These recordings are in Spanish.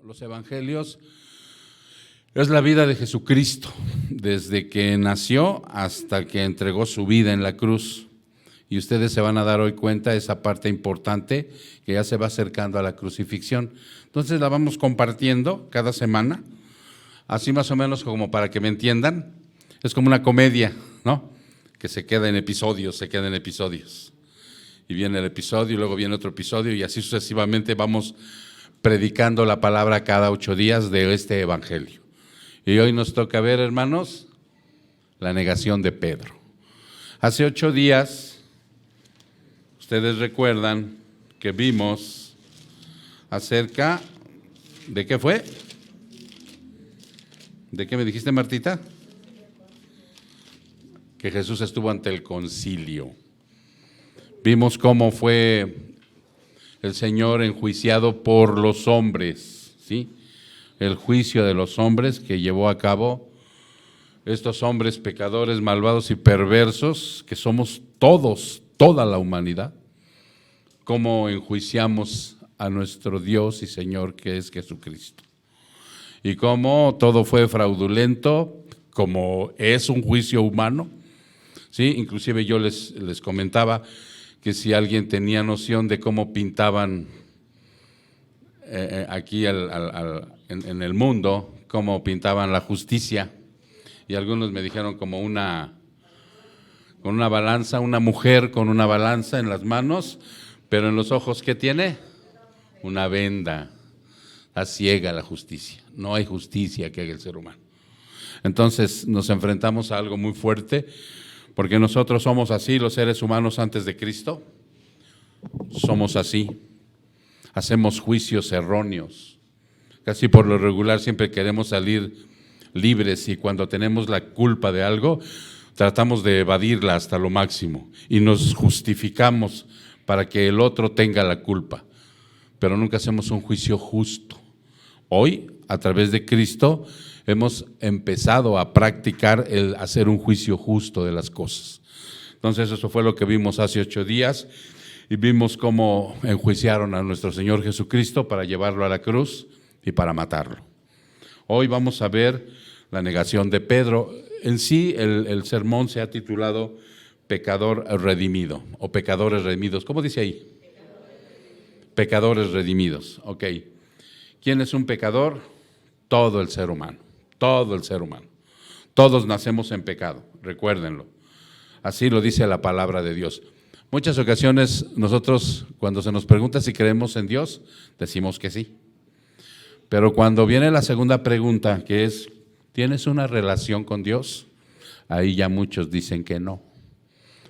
Los evangelios es la vida de Jesucristo, desde que nació hasta que entregó su vida en la cruz. Y ustedes se van a dar hoy cuenta de esa parte importante que ya se va acercando a la crucifixión. Entonces la vamos compartiendo cada semana, así más o menos como para que me entiendan. Es como una comedia, ¿no? Que se queda en episodios, Y viene el episodio y luego viene otro episodio y así sucesivamente vamos predicando la palabra cada 8 días de este evangelio. Y hoy nos toca ver, hermanos, la negación de Pedro. Hace 8 días, ustedes recuerdan que vimos acerca de qué fue. ¿De qué me dijiste, Martita? Que Jesús estuvo ante el concilio. Vimos cómo fue el Señor enjuiciado por los hombres, ¿sí? El juicio de los hombres que llevó a cabo estos hombres pecadores, malvados y perversos, que somos todos, toda la humanidad, cómo enjuiciamos a nuestro Dios y Señor que es Jesucristo. Y cómo todo fue fraudulento, como es un juicio humano, ¿sí? Inclusive yo les comentaba que si alguien tenía noción de cómo pintaban aquí en el mundo, cómo pintaban la justicia, y algunos me dijeron como con una balanza, una mujer con una balanza en las manos, pero en los ojos, ¿qué tiene? Una venda. Está ciega la justicia, no hay justicia que haga el ser humano. Entonces nos enfrentamos a algo muy fuerte, porque nosotros somos así, los seres humanos antes de Cristo, somos así, hacemos juicios erróneos, casi por lo regular siempre queremos salir libres y cuando tenemos la culpa de algo, tratamos de evadirla hasta lo máximo y nos justificamos para que el otro tenga la culpa, pero nunca hacemos un juicio justo. Hoy, a través de Cristo, hemos empezado a practicar el hacer un juicio justo de las cosas. Entonces eso fue lo que vimos hace 8 días y vimos cómo enjuiciaron a nuestro Señor Jesucristo para llevarlo a la cruz y para matarlo. Hoy vamos a ver la negación de Pedro. En sí el sermón se ha titulado Pecador redimido o Pecadores redimidos. ¿Cómo dice ahí? Pecadores redimidos, ok. ¿Quién es un pecador? Todo el ser humano. Todo el ser humano. Todos nacemos en pecado, recuérdenlo. Así lo dice la palabra de Dios. Muchas ocasiones nosotros, cuando se nos pregunta si creemos en Dios, decimos que sí. Pero cuando viene la segunda pregunta, que es, ¿tienes una relación con Dios? Ahí ya muchos dicen que no,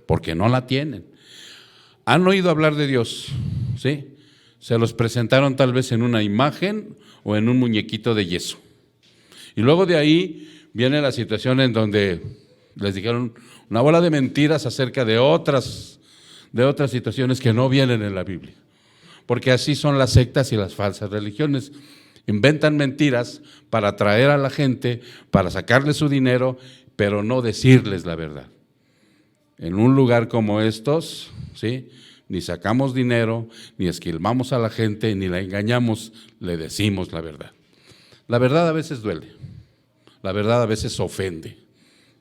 porque no la tienen. ¿Han oído hablar de Dios? ¿Sí? Se los presentaron tal vez en una imagen o en un muñequito de yeso. Y luego de ahí viene la situación en donde les dijeron una bola de mentiras acerca de otras situaciones que no vienen en la Biblia. Porque así son las sectas y las falsas religiones. Inventan mentiras para atraer a la gente, para sacarle su dinero, pero no decirles la verdad. En un lugar como estos, ¿sí?, ni sacamos dinero, ni esquilmamos a la gente, ni la engañamos, le decimos la verdad. La verdad a veces duele, la verdad a veces ofende,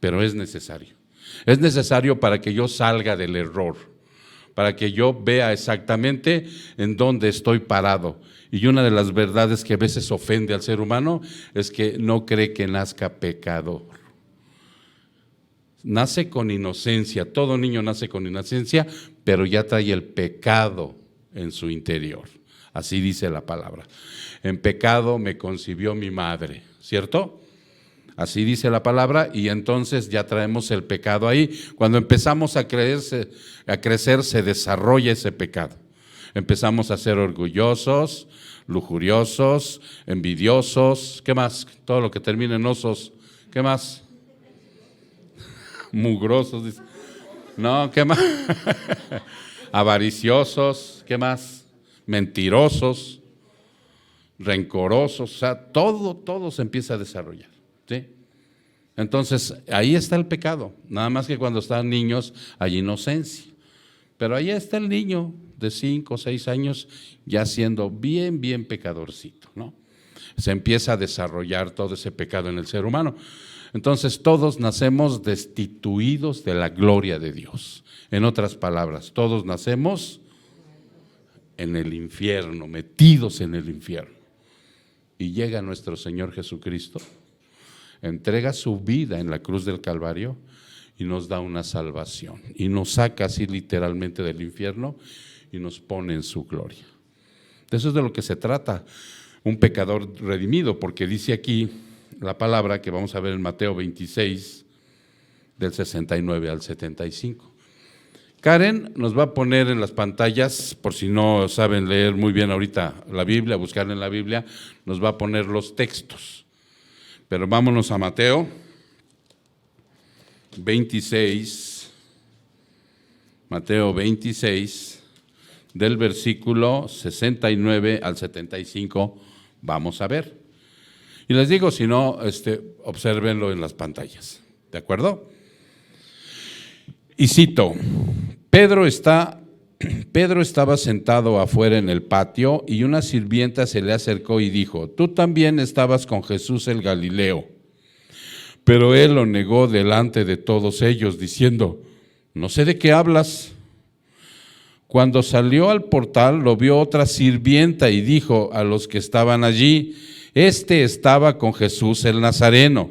pero es necesario. Es necesario para que yo salga del error, para que yo vea exactamente en dónde estoy parado. Y una de las verdades que a veces ofende al ser humano es que no cree que nazca pecador. Nace con inocencia, todo niño nace con inocencia, pero ya trae el pecado en su interior. Así dice la palabra. En pecado me concibió mi madre, ¿cierto? Así dice la palabra y entonces ya traemos el pecado ahí. Cuando empezamos a crecer se desarrolla ese pecado. Empezamos a ser orgullosos, lujuriosos, envidiosos, ¿qué más? Todo lo que termina en osos, ¿qué más? Mugrosos, dice. No, ¿qué más? Avariciosos, ¿qué más? Mentirosos, rencorosos, o sea, todo se empieza a desarrollar, ¿sí? Entonces, ahí está el pecado, nada más que cuando están niños hay inocencia, pero ahí está el niño de 5 o 6 años ya siendo bien pecadorcito, ¿no? se empieza a desarrollar todo ese pecado en el ser humano. Entonces todos nacemos destituidos de la gloria de Dios. En otras palabras, todos nacemos en el infierno, metidos en el infierno. Y llega nuestro Señor Jesucristo, entrega su vida en la cruz del Calvario y nos da una salvación. Y nos saca así literalmente del infierno y nos pone en su gloria. De eso es de lo que se trata un pecador redimido, porque dice aquí la palabra que vamos a ver en Mateo 26, del 69 al 75. Karen nos va a poner en las pantallas, por si no saben leer muy bien ahorita la Biblia, buscar en la Biblia, nos va a poner los textos. Pero vámonos a Mateo 26, Mateo 26, del versículo 69 al 75, vamos a ver. Y les digo, si no, obsérvenlo en las pantallas, ¿de acuerdo? Y cito, Pedro estaba sentado afuera en el patio y una sirvienta se le acercó y dijo, tú también estabas con Jesús el Galileo. Pero él lo negó delante de todos ellos, diciendo, no sé de qué hablas. Cuando salió al portal, lo vio otra sirvienta y dijo a los que estaban allí, estaba con Jesús el Nazareno.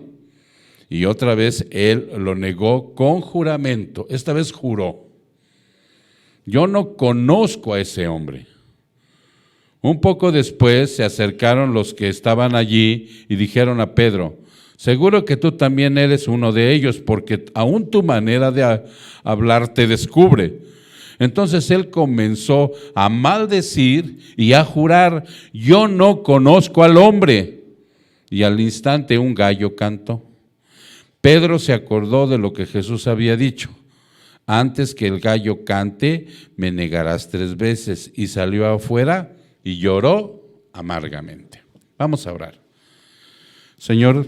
Y otra vez él lo negó con juramento, esta vez juró, yo no conozco a ese hombre. Un poco después se acercaron los que estaban allí y dijeron a Pedro, seguro que tú también eres uno de ellos, porque aún tu manera de hablar te descubre. Entonces él comenzó a maldecir y a jurar, yo no conozco al hombre. Y al instante un gallo cantó. Pedro se acordó de lo que Jesús había dicho, antes que el gallo cante, me negarás 3 veces, y salió afuera y lloró amargamente. Vamos a orar. Señor,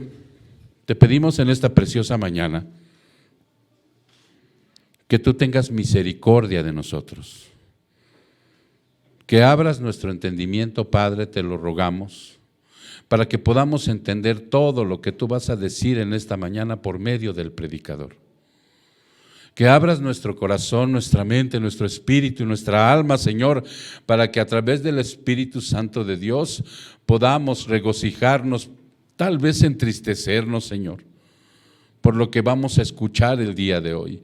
te pedimos en esta preciosa mañana que tú tengas misericordia de nosotros, que abras nuestro entendimiento, Padre, te lo rogamos, para que podamos entender todo lo que tú vas a decir en esta mañana por medio del predicador. Que abras nuestro corazón, nuestra mente, nuestro espíritu y nuestra alma, Señor, para que a través del Espíritu Santo de Dios podamos regocijarnos, tal vez entristecernos, Señor, por lo que vamos a escuchar el día de hoy.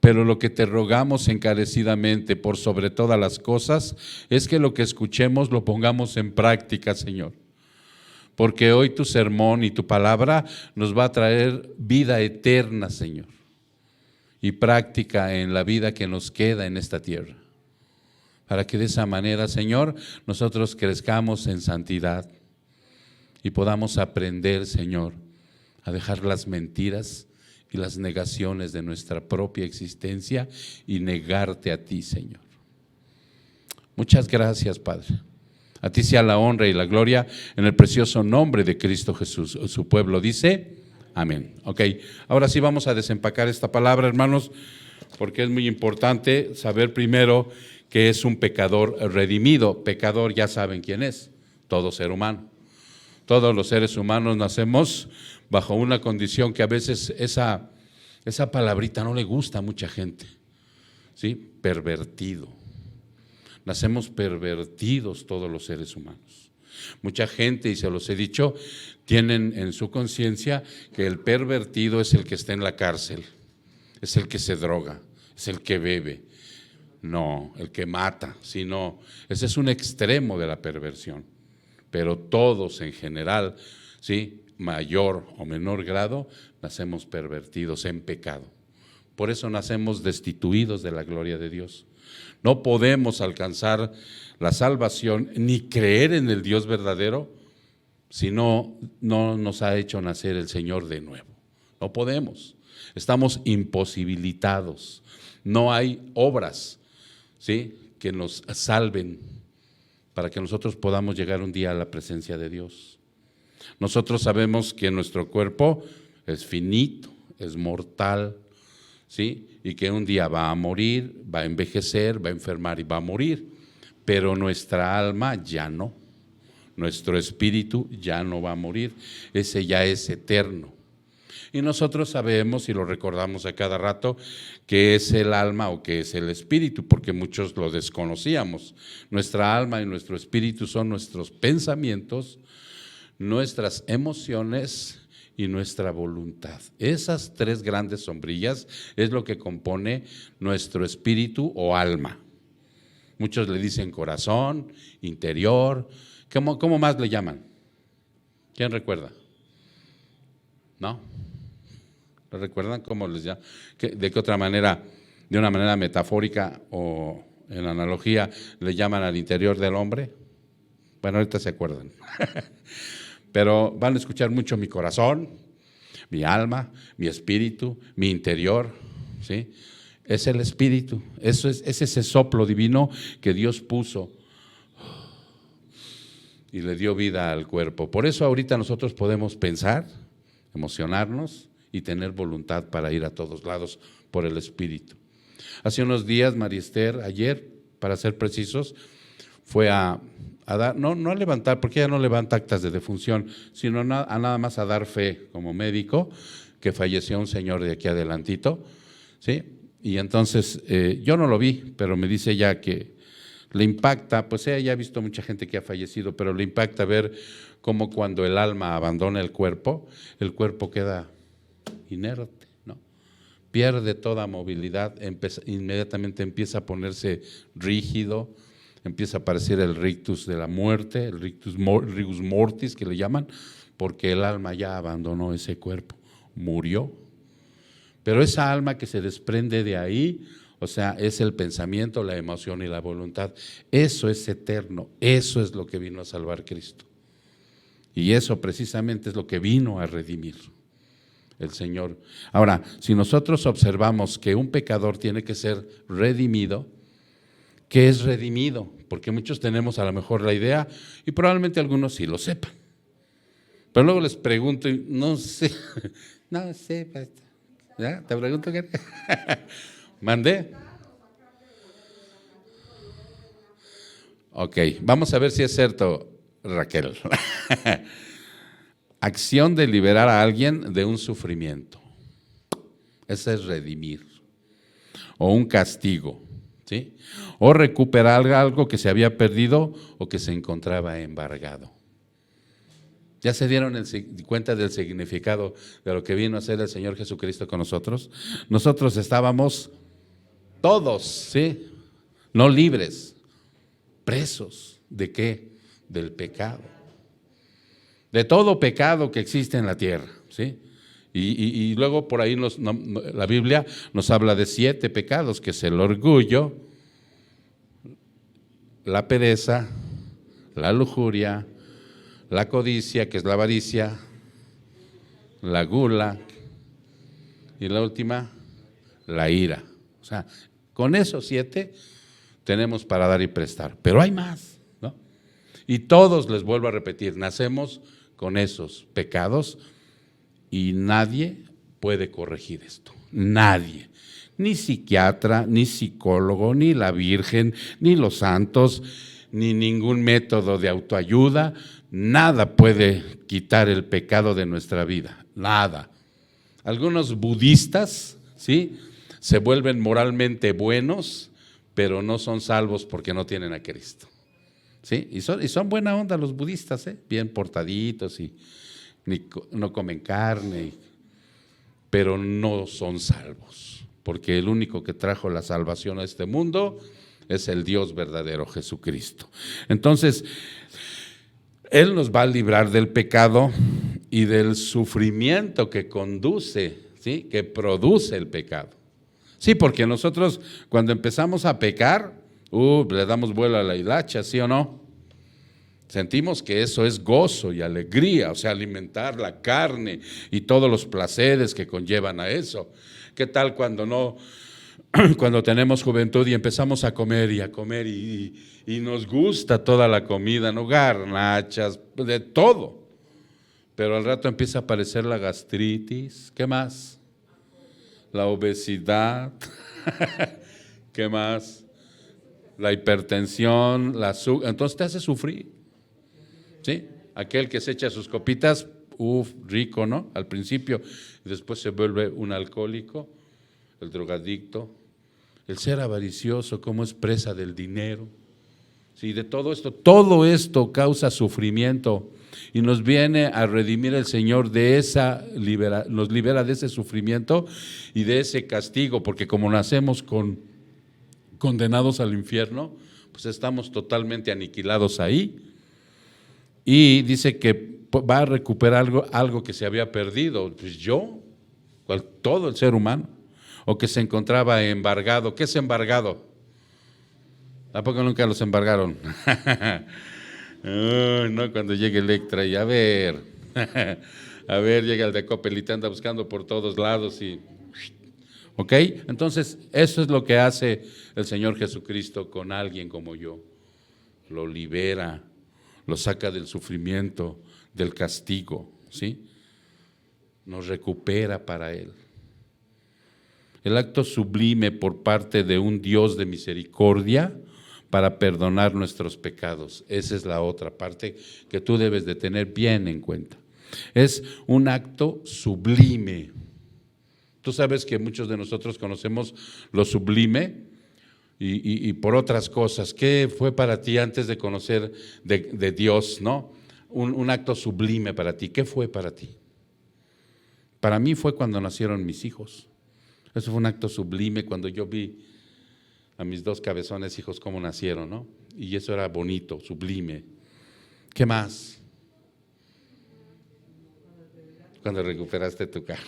Pero lo que te rogamos encarecidamente, por sobre todas las cosas, es que lo que escuchemos lo pongamos en práctica, Señor. Porque hoy tu sermón y tu palabra nos va a traer vida eterna, Señor, y práctica en la vida que nos queda en esta tierra. Para que de esa manera, Señor, nosotros crezcamos en santidad y podamos aprender, Señor, a dejar las mentiras y las negaciones de nuestra propia existencia y negarte a ti, Señor. Muchas gracias, Padre. A ti sea la honra y la gloria en el precioso nombre de Cristo Jesús. Su pueblo dice, amén. Ok, ahora sí vamos a desempacar esta palabra, hermanos, porque es muy importante saber primero que es un pecador redimido. Pecador, ya saben quién es, todo ser humano. Todos los seres humanos nacemos bajo una condición que a veces esa palabrita no le gusta a mucha gente, ¿sí? Pervertido. Nacemos pervertidos todos los seres humanos. Mucha gente, y se los he dicho, tienen en su conciencia que el pervertido es el que está en la cárcel, es el que se droga, es el que bebe, no, el que mata, sino ese es un extremo de la perversión. Pero todos en general, ¿sí?, mayor o menor grado, nacemos pervertidos en pecado. Por eso nacemos destituidos de la gloria de Dios. No podemos alcanzar la salvación ni creer en el Dios verdadero si no nos ha hecho nacer el Señor de nuevo. No podemos, estamos imposibilitados. No hay obras, ¿sí?, que nos salven para que nosotros podamos llegar un día a la presencia de Dios. Nosotros sabemos que nuestro cuerpo es finito, es mortal, ¿sí?, y que un día va a morir, va a envejecer, va a enfermar y va a morir, pero nuestra alma ya no. nuestro espíritu ya no va a morir, ese ya es eterno. Y nosotros sabemos y lo recordamos a cada rato qué es el alma o qué es el espíritu, porque muchos lo desconocíamos. Nuestra alma y nuestro espíritu son nuestros pensamientos, nuestras emociones y nuestra voluntad. Esas tres grandes sombrillas es lo que compone nuestro espíritu o alma. Muchos le dicen corazón, interior. ¿Cómo más le llaman? ¿Quién recuerda? ¿No? ¿Lo recuerdan cómo les llaman? ¿De qué otra manera, de una manera metafórica o en analogía, le llaman al interior del hombre? Bueno, ahorita se acuerdan. Pero van a escuchar mucho mi corazón, mi alma, mi espíritu, mi interior, ¿sí? Es el espíritu, es ese soplo divino que Dios puso y le dio vida al cuerpo. Por eso ahorita nosotros podemos pensar, emocionarnos y tener voluntad para ir a todos lados por el espíritu. Hace unos días, María Esther, ayer, para ser precisos, fue a dar, no a levantar, porque ella no levanta actas de defunción, sino nada más a dar fe como médico, que falleció un señor de aquí adelantito, ¿sí? Y entonces yo no lo vi, pero me dice ella que le impacta, pues ella ya ha visto mucha gente que ha fallecido, pero le impacta ver cómo cuando el alma abandona el cuerpo queda inerte, ¿no? Pierde toda movilidad, inmediatamente empieza a ponerse rígido, empieza a aparecer el rictus de la muerte, el rigus mortis que le llaman, porque el alma ya abandonó ese cuerpo, murió. Pero esa alma que se desprende de ahí, o sea, es el pensamiento, la emoción y la voluntad. Eso es eterno, eso es lo que vino a salvar Cristo. Y eso precisamente es lo que vino a redimir el Señor. Ahora, si nosotros observamos que un pecador tiene que ser redimido, ¿qué es redimido? Porque muchos tenemos a lo mejor la idea, y probablemente algunos sí lo sepan. Pero luego les pregunto y no sé, no sé, ¿ya? ¿Te pregunto qué? ¿Mandé? Ok, vamos a ver si es cierto, Raquel. Acción de liberar a alguien de un sufrimiento. Ese es redimir. O un castigo, ¿sí? O recuperar algo que se había perdido o que se encontraba embargado. ¿Ya se dieron cuenta del significado de lo que vino a hacer el Señor Jesucristo con nosotros? Nosotros estábamos todos, ¿sí? No libres, presos. ¿De qué? Del pecado. De todo pecado que existe en la tierra, ¿sí? Y luego por ahí la Biblia nos habla de 7 pecados, que es el orgullo, la pereza, la lujuria, la codicia, que es la avaricia, la gula, y la última, la ira. O sea, con esos 7 tenemos para dar y prestar, pero hay más, ¿no? Y todos, les vuelvo a repetir, nacemos con esos pecados y nadie puede corregir esto, nadie. Ni psiquiatra, ni psicólogo, ni la Virgen, ni los santos, ni ningún método de autoayuda, nada puede quitar el pecado de nuestra vida, nada. Algunos budistas, ¿sí?, se vuelven moralmente buenos, pero no son salvos porque no tienen a Cristo, ¿sí? Y son buena onda los budistas, bien portaditos y no comen carne, pero no son salvos, porque el único que trajo la salvación a este mundo es el Dios verdadero, Jesucristo. Entonces, Él nos va a librar del pecado y del sufrimiento que conduce, ¿sí?, que produce el pecado. Sí, porque nosotros cuando empezamos a pecar, le damos vuelo a la hilacha, ¿sí o no? Sentimos que eso es gozo y alegría, o sea, alimentar la carne y todos los placeres que conllevan a eso. ¿Qué tal cuando tenemos juventud y empezamos a comer y nos gusta toda la comida, ¿no? Garnachas, de todo. Pero al rato empieza a aparecer la gastritis, ¿qué más? La obesidad, ¿qué más? La hipertensión, entonces te hace sufrir. ¿Sí? Aquel que se echa sus copitas, rico, ¿no? Al principio, y después se vuelve un alcohólico, el drogadicto, el ser avaricioso, como es presa del dinero. Sí, de todo esto causa sufrimiento y nos viene a redimir el Señor nos libera de ese sufrimiento y de ese castigo, porque como nacemos condenados al infierno, pues estamos totalmente aniquilados ahí. Y dice que va a recuperar algo que se había perdido. Pues todo el ser humano, o que se encontraba embargado. ¿Qué es embargado? ¿A poco nunca los embargaron? No, cuando llegue Electra y a ver, llega el de Coppel y te anda buscando por todos lados ¿ok? Entonces, eso es lo que hace el Señor Jesucristo con alguien como yo. Lo libera, lo saca del sufrimiento, del castigo, ¿sí? Nos recupera para Él. El acto sublime por parte de un Dios de misericordia para perdonar nuestros pecados. Esa es la otra parte que tú debes de tener bien en cuenta. Es un acto sublime. Tú sabes que muchos de nosotros conocemos lo sublime y por otras cosas. ¿Qué fue para ti antes de conocer de Dios, no? Un acto sublime para ti. ¿Qué fue para ti? Para mí fue cuando nacieron mis hijos. Eso fue un acto sublime cuando yo vi a mis dos cabezones hijos cómo nacieron, ¿no? Y eso era bonito, sublime. ¿Qué más? Cuando recuperaste tu carro.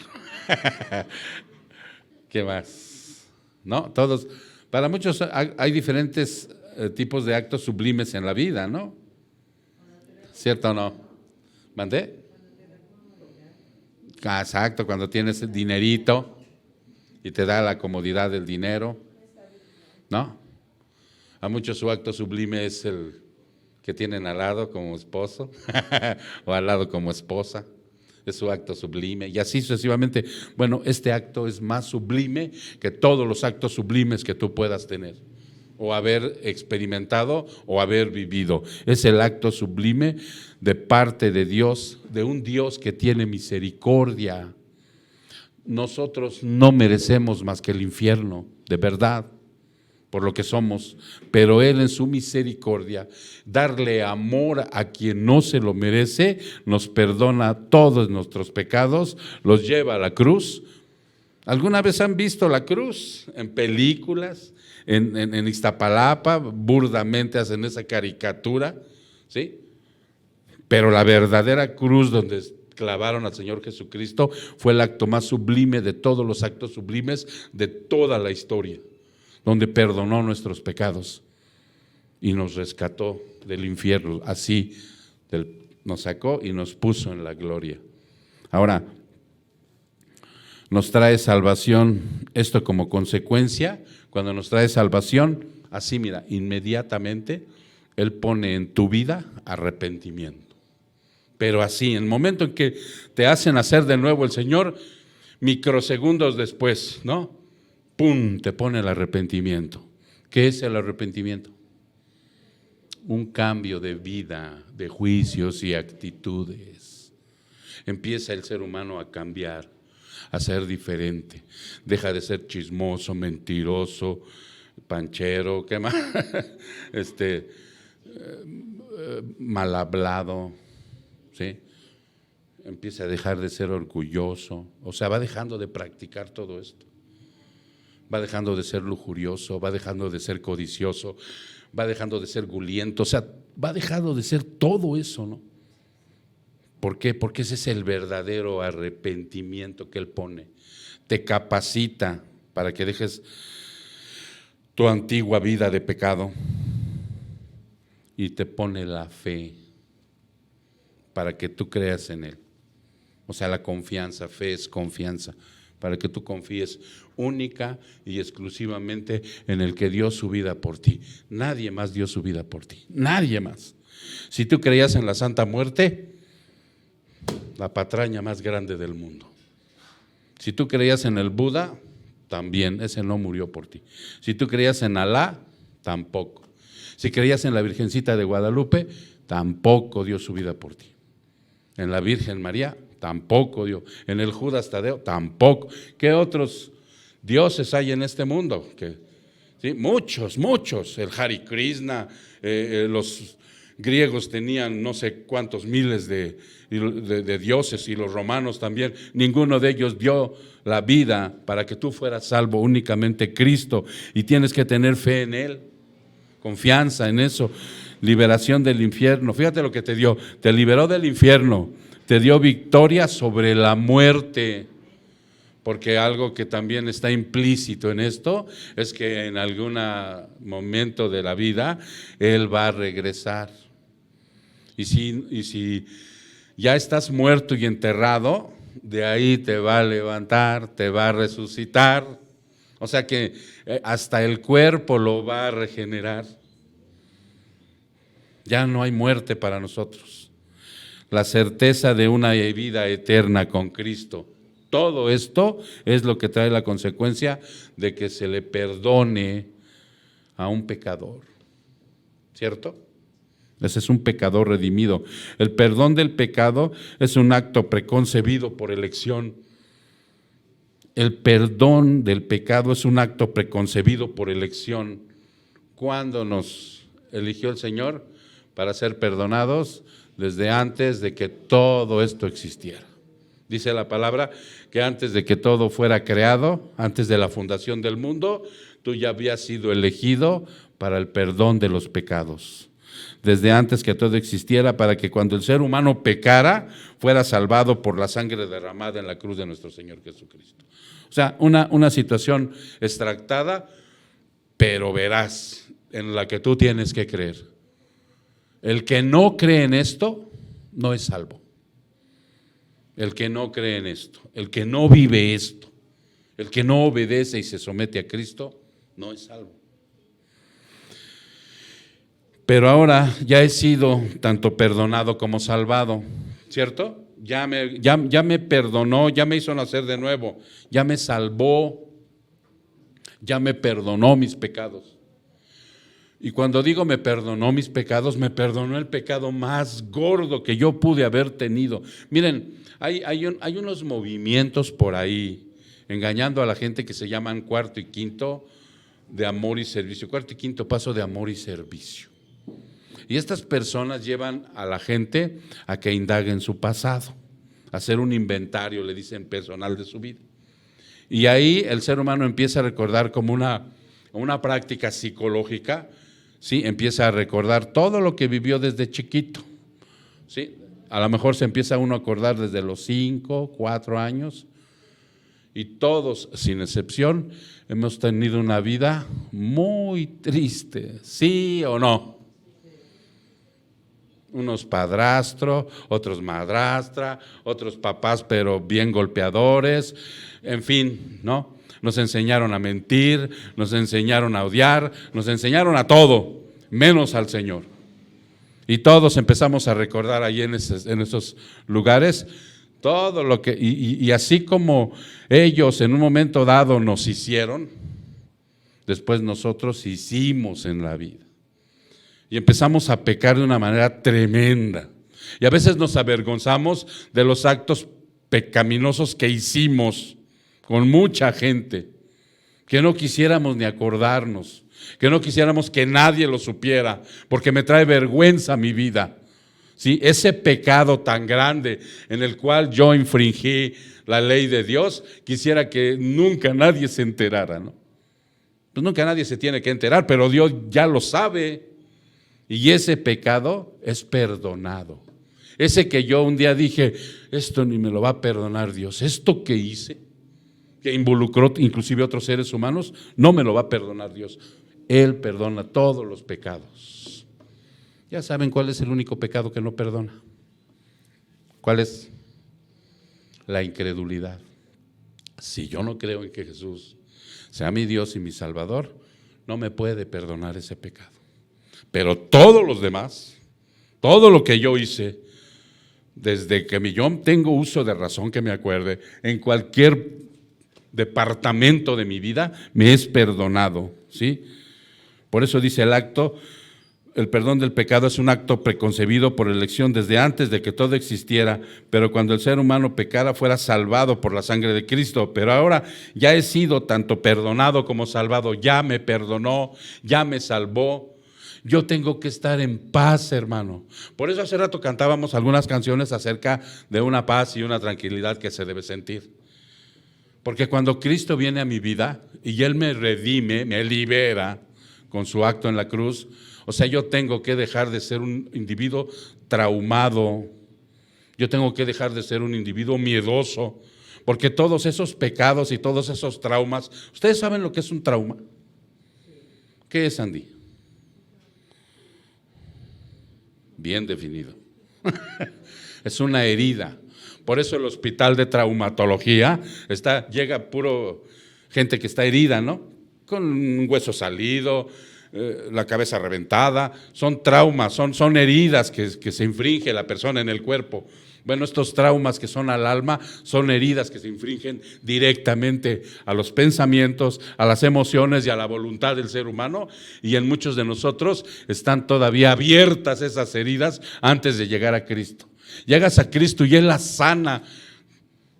¿Qué más? ¿No? Para muchos hay diferentes tipos de actos sublimes en la vida, ¿no? ¿Cierto o no? ¿Mandé? Exacto, cuando tienes el dinerito y te da la comodidad del dinero, ¿no? A muchos su acto sublime es el que tienen al lado como esposo o al lado como esposa. Es su acto sublime y así sucesivamente. Bueno, este acto es más sublime que todos los actos sublimes que tú puedas tener o haber experimentado o haber vivido. Es el acto sublime de parte de Dios, de un Dios que tiene misericordia. Nosotros no merecemos más que el infierno, de verdad, por lo que somos, pero Él en su misericordia, darle amor a quien no se lo merece, nos perdona todos nuestros pecados, los lleva a la cruz. ¿Alguna vez han visto la cruz en películas? En Iztapalapa, burdamente hacen esa caricatura, ¿sí? Pero la verdadera cruz donde clavaron al Señor Jesucristo fue el acto más sublime de todos los actos sublimes de toda la historia, donde perdonó nuestros pecados y nos rescató del infierno, así nos sacó y nos puso en la gloria. Ahora, nos trae salvación, esto como consecuencia, cuando nos trae salvación, así mira, inmediatamente Él pone en tu vida arrepentimiento. Pero así, en el momento en que te hacen hacer de nuevo el Señor, microsegundos después, ¿no? ¡Pum!, te pone el arrepentimiento. ¿Qué es el arrepentimiento? Un cambio de vida, de juicios y actitudes. Empieza el ser humano a cambiar, a ser diferente. Deja de ser chismoso, mentiroso, panchero, ¿qué más? Mal hablado, ¿sí? Empieza a dejar de ser orgulloso, o sea, va dejando de practicar todo esto. Va dejando de ser lujurioso, va dejando de ser codicioso, va dejando de ser gulliento, o sea, va dejando de ser todo eso, ¿no? ¿Por qué? Porque ese es el verdadero arrepentimiento que Él pone. Te capacita para que dejes tu antigua vida de pecado y te pone la fe para que tú creas en Él. O sea, la confianza, fe es confianza, para que tú confíes única y exclusivamente en el que dio su vida por ti. Nadie más dio su vida por ti, nadie más. Si tú creías en la Santa Muerte, la patraña más grande del mundo. Si tú creías en el Buda, también, ese no murió por ti. Si tú creías en Alá, tampoco. Si creías en la Virgencita de Guadalupe, tampoco dio su vida por ti. En la Virgen María, tampoco dio. En el Judas Tadeo, tampoco. ¿Qué otros dioses hay en este mundo? ¿Sí? Muchos. El Hare Krishna, los griegos tenían no sé cuántos miles de dioses, y los romanos también. Ninguno de ellos dio la vida para que tú fueras salvo, únicamente Cristo, y tienes que tener fe en Él, confianza en eso. Liberación del infierno, fíjate lo que te dio, te liberó del infierno, te dio victoria sobre la muerte, porque algo que también está implícito en esto es que en algún momento de la vida Él va a regresar. Y si ya estás muerto y enterrado, de ahí te va a levantar, te va a resucitar, o sea que hasta el cuerpo lo va a regenerar. Ya no hay muerte para nosotros. La certeza de una vida eterna con Cristo. Todo esto es lo que trae la consecuencia de que se le perdone a un pecador. ¿Cierto? Ese es un pecador redimido. El perdón del pecado es un acto preconcebido por elección. El perdón del pecado es un acto preconcebido por elección. ¿Cuándo nos eligió el Señor? Para ser perdonados desde antes de que todo esto existiera. Dice la palabra que antes de que todo fuera creado, antes de la fundación del mundo, tú ya habías sido elegido para el perdón de los pecados. Desde antes que todo existiera, para que cuando el ser humano pecara, fuera salvado por la sangre derramada en la cruz de nuestro Señor Jesucristo. O sea, una situación extractada, pero veraz, en la que tú tienes que creer. El que no cree en esto, no es salvo. El que no cree en esto, el que no vive esto, el que no obedece y se somete a Cristo, no es salvo. Pero ahora ya he sido tanto perdonado como salvado, ¿cierto? Ya me perdonó, ya me hizo nacer de nuevo, ya me salvó, ya me perdonó mis pecados. Y cuando digo me perdonó mis pecados, me perdonó el pecado más gordo que yo pude haber tenido. Miren, hay unos movimientos por ahí, engañando a la gente, que se llaman cuarto y quinto de amor y servicio, cuarto y quinto paso de amor y servicio. Y estas personas llevan a la gente a que indague en su pasado, a hacer un inventario, le dicen, personal de su vida. Y ahí el ser humano empieza a recordar como una práctica psicológica, ¿sí? Empieza a recordar todo lo que vivió desde chiquito, ¿sí? A lo mejor se empieza uno a acordar desde los 5, 4 años, y todos, sin excepción, hemos tenido una vida muy triste, ¿sí o no? Unos padrastro, otros madrastra, otros papás pero bien golpeadores, en fin, ¿no? Nos enseñaron a mentir, nos enseñaron a odiar, nos enseñaron a todo, menos al Señor. Y todos empezamos a recordar ahí en esos lugares todo lo que, y así como ellos en un momento dado nos hicieron, después nosotros hicimos en la vida. Y empezamos a pecar de una manera tremenda. Y a veces nos avergonzamos de los actos pecaminosos que hicimos con mucha gente, que no quisiéramos ni acordarnos, que no quisiéramos que nadie lo supiera, porque me trae vergüenza mi vida. ¿Sí? Ese pecado tan grande en el cual yo infringí la ley de Dios, quisiera que nunca nadie se enterara, ¿no? Pues nunca nadie se tiene que enterar, pero Dios ya lo sabe. Y ese pecado es perdonado. Ese que yo un día dije, esto ni me lo va a perdonar Dios, esto que hice, que involucró inclusive a otros seres humanos, no me lo va a perdonar Dios. Él perdona todos los pecados. Ya saben cuál es el único pecado que no perdona. ¿Cuál es? La incredulidad. Si yo no creo en que Jesús sea mi Dios y mi Salvador, no me puede perdonar ese pecado. Pero todos los demás, todo lo que yo hice, desde que yo tengo uso de razón, que me acuerde, en cualquier departamento de mi vida, me es perdonado, ¿sí? Por eso dice el acto, el perdón del pecado es un acto preconcebido por elección desde antes de que todo existiera, pero cuando el ser humano pecara fuera salvado por la sangre de Cristo. Pero ahora ya he sido tanto perdonado como salvado, ya me perdonó, ya me salvó. Yo tengo que estar en paz, hermano. Por eso hace rato cantábamos algunas canciones acerca de una paz y una tranquilidad que se debe sentir. Porque cuando Cristo viene a mi vida y Él me redime, me libera con su acto en la cruz, o sea, yo tengo que dejar de ser un individuo traumado, yo tengo que dejar de ser un individuo miedoso, porque todos esos pecados y todos esos traumas, ¿ustedes saben lo que es un trauma? ¿Qué es, Andy? Bien definido. Es una herida. Por eso el hospital de traumatología llega puro gente que está herida, ¿no? Con un hueso salido, la cabeza reventada. Son traumas, son heridas que se infringe la persona en el cuerpo. Bueno, estos traumas que son al alma son heridas que se infringen directamente a los pensamientos, a las emociones y a la voluntad del ser humano, y en muchos de nosotros están todavía abiertas esas heridas antes de llegar a Cristo. Llegas a Cristo y Él las sana,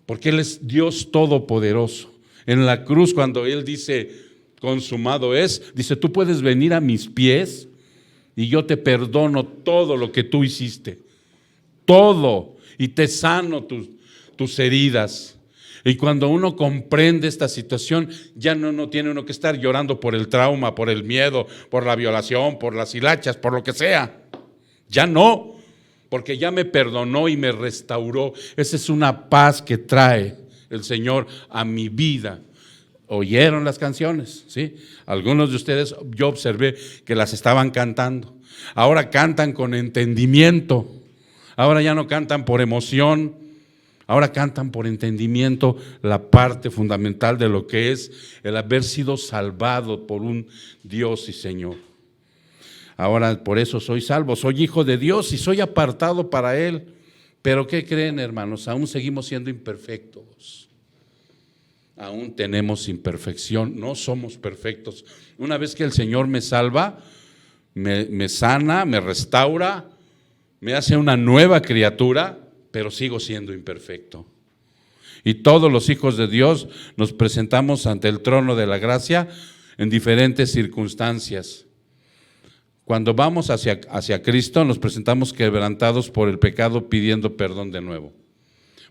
porque Él es Dios todopoderoso. En la cruz, cuando Él dice, consumado es, dice, tú puedes venir a mis pies y yo te perdono todo lo que tú hiciste, todo, y te sano tus heridas. Y cuando uno comprende esta situación, ya no tiene uno que estar llorando por el trauma, por el miedo, por la violación, por las hilachas, por lo que sea. Ya no, porque ya me perdonó y me restauró. Esa es una paz que trae el Señor a mi vida. ¿Oyeron las canciones? ¿Sí? Algunos de ustedes yo observé que las estaban cantando. Ahora cantan con entendimiento. Ahora ya no cantan por emoción, ahora cantan por entendimiento la parte fundamental de lo que es el haber sido salvado por un Dios y Señor. Ahora por eso soy salvo, soy hijo de Dios y soy apartado para Él. Pero ¿qué creen, hermanos? Aún seguimos siendo imperfectos. Aún tenemos imperfección, no somos perfectos. Una vez que el Señor me salva, me sana, me restaura, me hace una nueva criatura, pero sigo siendo imperfecto. Y todos los hijos de Dios nos presentamos ante el trono de la gracia en diferentes circunstancias. Cuando vamos hacia Cristo, nos presentamos quebrantados por el pecado, pidiendo perdón de nuevo.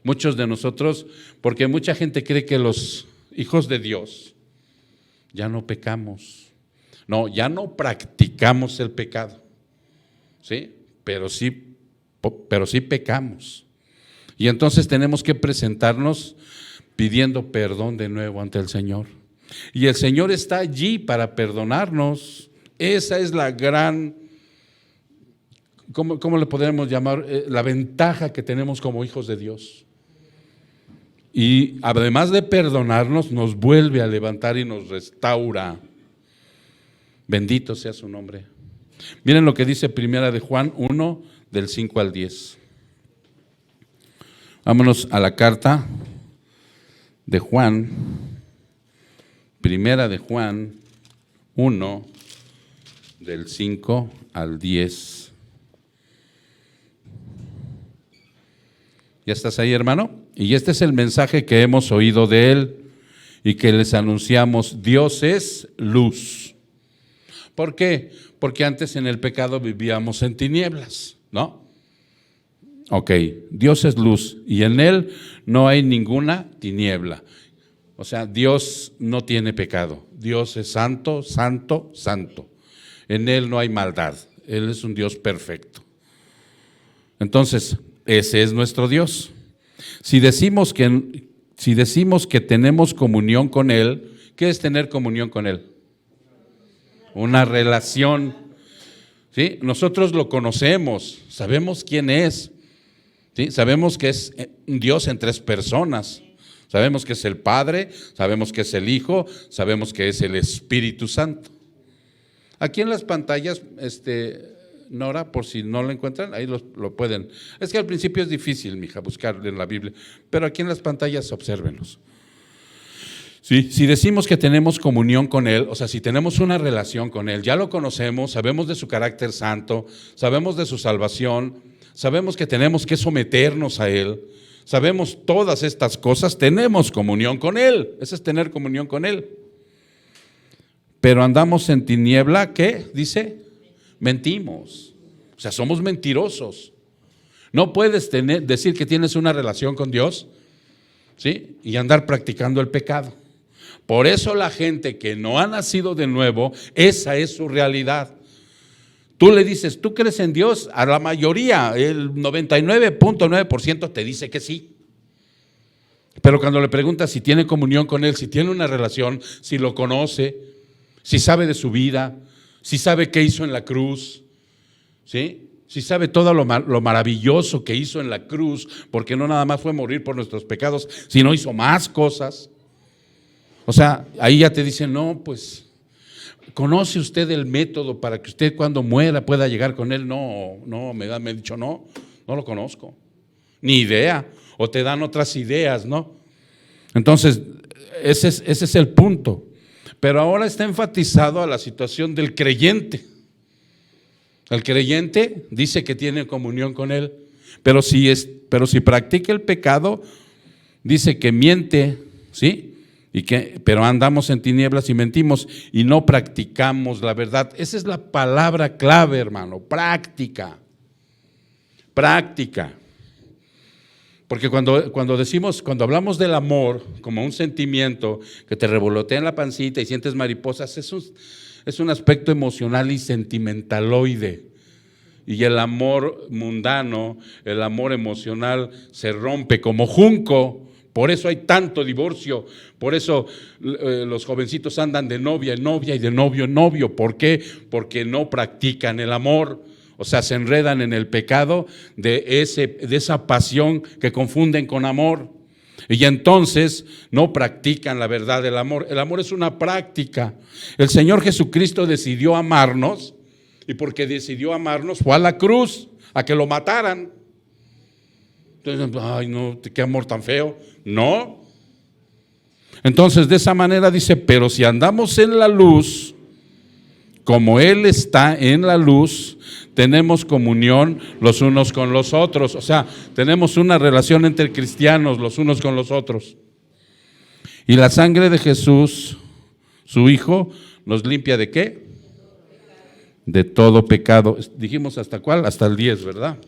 Muchos de nosotros, porque mucha gente cree que los hijos de Dios ya no pecamos. No, ya no practicamos el pecado, ¿sí? Pero sí pecamos. Y entonces tenemos que presentarnos pidiendo perdón de nuevo ante el Señor. Y el Señor está allí para perdonarnos. Esa es la gran, ¿cómo le podríamos llamar? La ventaja que tenemos como hijos de Dios. Y además de perdonarnos, nos vuelve a levantar y nos restaura. Bendito sea su nombre. Miren lo que dice Primera de Juan 1, del 5 al 10. Vámonos a la carta de Juan, Primera de Juan 1, del 5 al 10. ¿Ya estás ahí, hermano? Y este es el mensaje que hemos oído de Él y que les anunciamos: Dios es luz. ¿Por qué? Porque antes en el pecado vivíamos en tinieblas, ¿no? Ok, Dios es luz y en Él no hay ninguna tiniebla. O sea, Dios no tiene pecado. Dios es santo, santo, santo. En Él no hay maldad. Él es un Dios perfecto. Entonces, ese es nuestro Dios. Si decimos que tenemos comunión con Él, ¿qué es tener comunión con Él? Una relación. ¿Sí? Nosotros lo conocemos, sabemos quién es. ¿Sí? Sabemos que es un Dios en tres personas. Sabemos que es el Padre, sabemos que es el Hijo, sabemos que es el Espíritu Santo. Aquí en las pantallas, Nora, por si no lo encuentran, ahí lo pueden. Es que al principio es difícil, mija, buscar en la Biblia, pero aquí en las pantallas obsérvenlos. Sí, si decimos que tenemos comunión con Él, o sea, si tenemos una relación con Él, ya lo conocemos, sabemos de su carácter santo, sabemos de su salvación, sabemos que tenemos que someternos a Él, sabemos todas estas cosas, tenemos comunión con Él, eso es tener comunión con Él. Pero andamos en tiniebla, ¿qué? Dice, mentimos, o sea, somos mentirosos. No puedes decir que tienes una relación con Dios, ¿sí? Y andar practicando el pecado. Por eso la gente que no ha nacido de nuevo, esa es su realidad. Tú le dices, ¿tú crees en Dios? A la mayoría, el 99.9% te dice que sí. Pero cuando le preguntas si tiene comunión con Él, si tiene una relación, si lo conoce, si sabe de su vida, si sabe qué hizo en la cruz, ¿sí? Si sabe todo lo maravilloso que hizo en la cruz, porque no nada más fue morir por nuestros pecados, sino hizo más cosas. O sea, ahí ya te dicen, no, pues, ¿conoce usted el método para que usted cuando muera pueda llegar con Él? No, me han dicho, no lo conozco, ni idea, o te dan otras ideas, ¿no? Entonces, ese es el punto. Pero ahora está enfatizado a la situación del creyente. El creyente dice que tiene comunión con Él, pero si practica el pecado, dice que miente, ¿sí? Pero andamos en tinieblas y mentimos y no practicamos la verdad. Esa es la palabra clave, hermano, práctica. Práctica. Porque cuando hablamos del amor como un sentimiento que te revolotea en la pancita y sientes mariposas, es un aspecto emocional y sentimentaloide. Y el amor mundano, el amor emocional se rompe como junco. Por eso hay tanto divorcio, por eso los jovencitos andan de novia en novia y de novio en novio. ¿Por qué? Porque no practican el amor. O sea, se enredan en el pecado de esa pasión que confunden con amor. Y entonces no practican la verdad del amor. El amor es una práctica. El Señor Jesucristo decidió amarnos, y porque decidió amarnos fue a la cruz a que lo mataran. Entonces, ay no, qué amor tan feo. No. Entonces de esa manera dice, pero si andamos en la luz, como Él está en la luz, tenemos comunión los unos con los otros. O sea, tenemos una relación entre cristianos los unos con los otros. Y la sangre de Jesús, su Hijo, nos limpia ¿de qué? De todo pecado. Dijimos ¿hasta cuál? Hasta el 10, ¿verdad?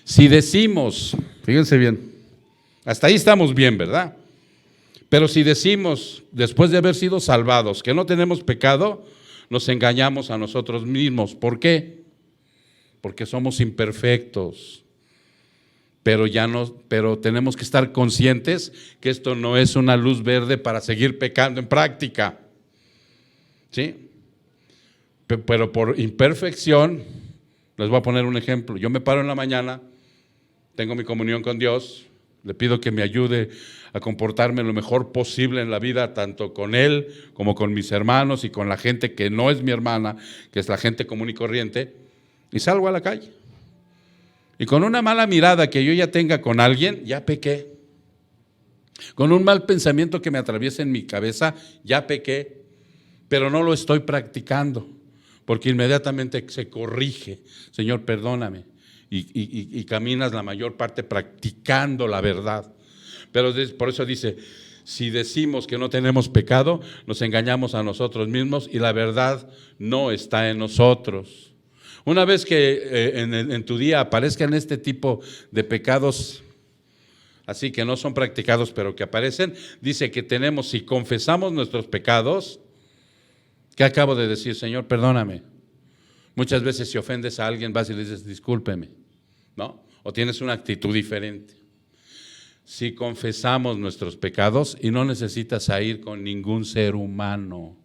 Si decimos, fíjense bien, hasta ahí estamos bien, ¿verdad? Pero si decimos, después de haber sido salvados, que no tenemos pecado, nos engañamos a nosotros mismos. ¿Por qué? Porque somos imperfectos. Pero tenemos que estar conscientes que esto no es una luz verde para seguir pecando en práctica. ¿Sí? Pero por imperfección, les voy a poner un ejemplo. Yo me paro en la mañana, tengo mi comunión con Dios, le pido que me ayude a comportarme lo mejor posible en la vida, tanto con Él como con mis hermanos y con la gente que no es mi hermana, que es la gente común y corriente, y salgo a la calle. Y con una mala mirada que yo ya tenga con alguien, ya pequé. Con un mal pensamiento que me atraviesa en mi cabeza, ya pequé, pero no lo estoy practicando, porque inmediatamente se corrige. Señor, perdóname. Y caminas la mayor parte practicando la verdad. Pero por eso dice, si decimos que no tenemos pecado, nos engañamos a nosotros mismos y la verdad no está en nosotros. Una vez que en tu día aparezcan este tipo de pecados, así que no son practicados pero que aparecen, dice que tenemos, si confesamos nuestros pecados, ¿qué acabo de decir? Señor, perdóname. Muchas veces si ofendes a alguien vas y le dices, discúlpeme, ¿no? O tienes una actitud diferente. Si confesamos nuestros pecados, y no necesitas ir con ningún ser humano.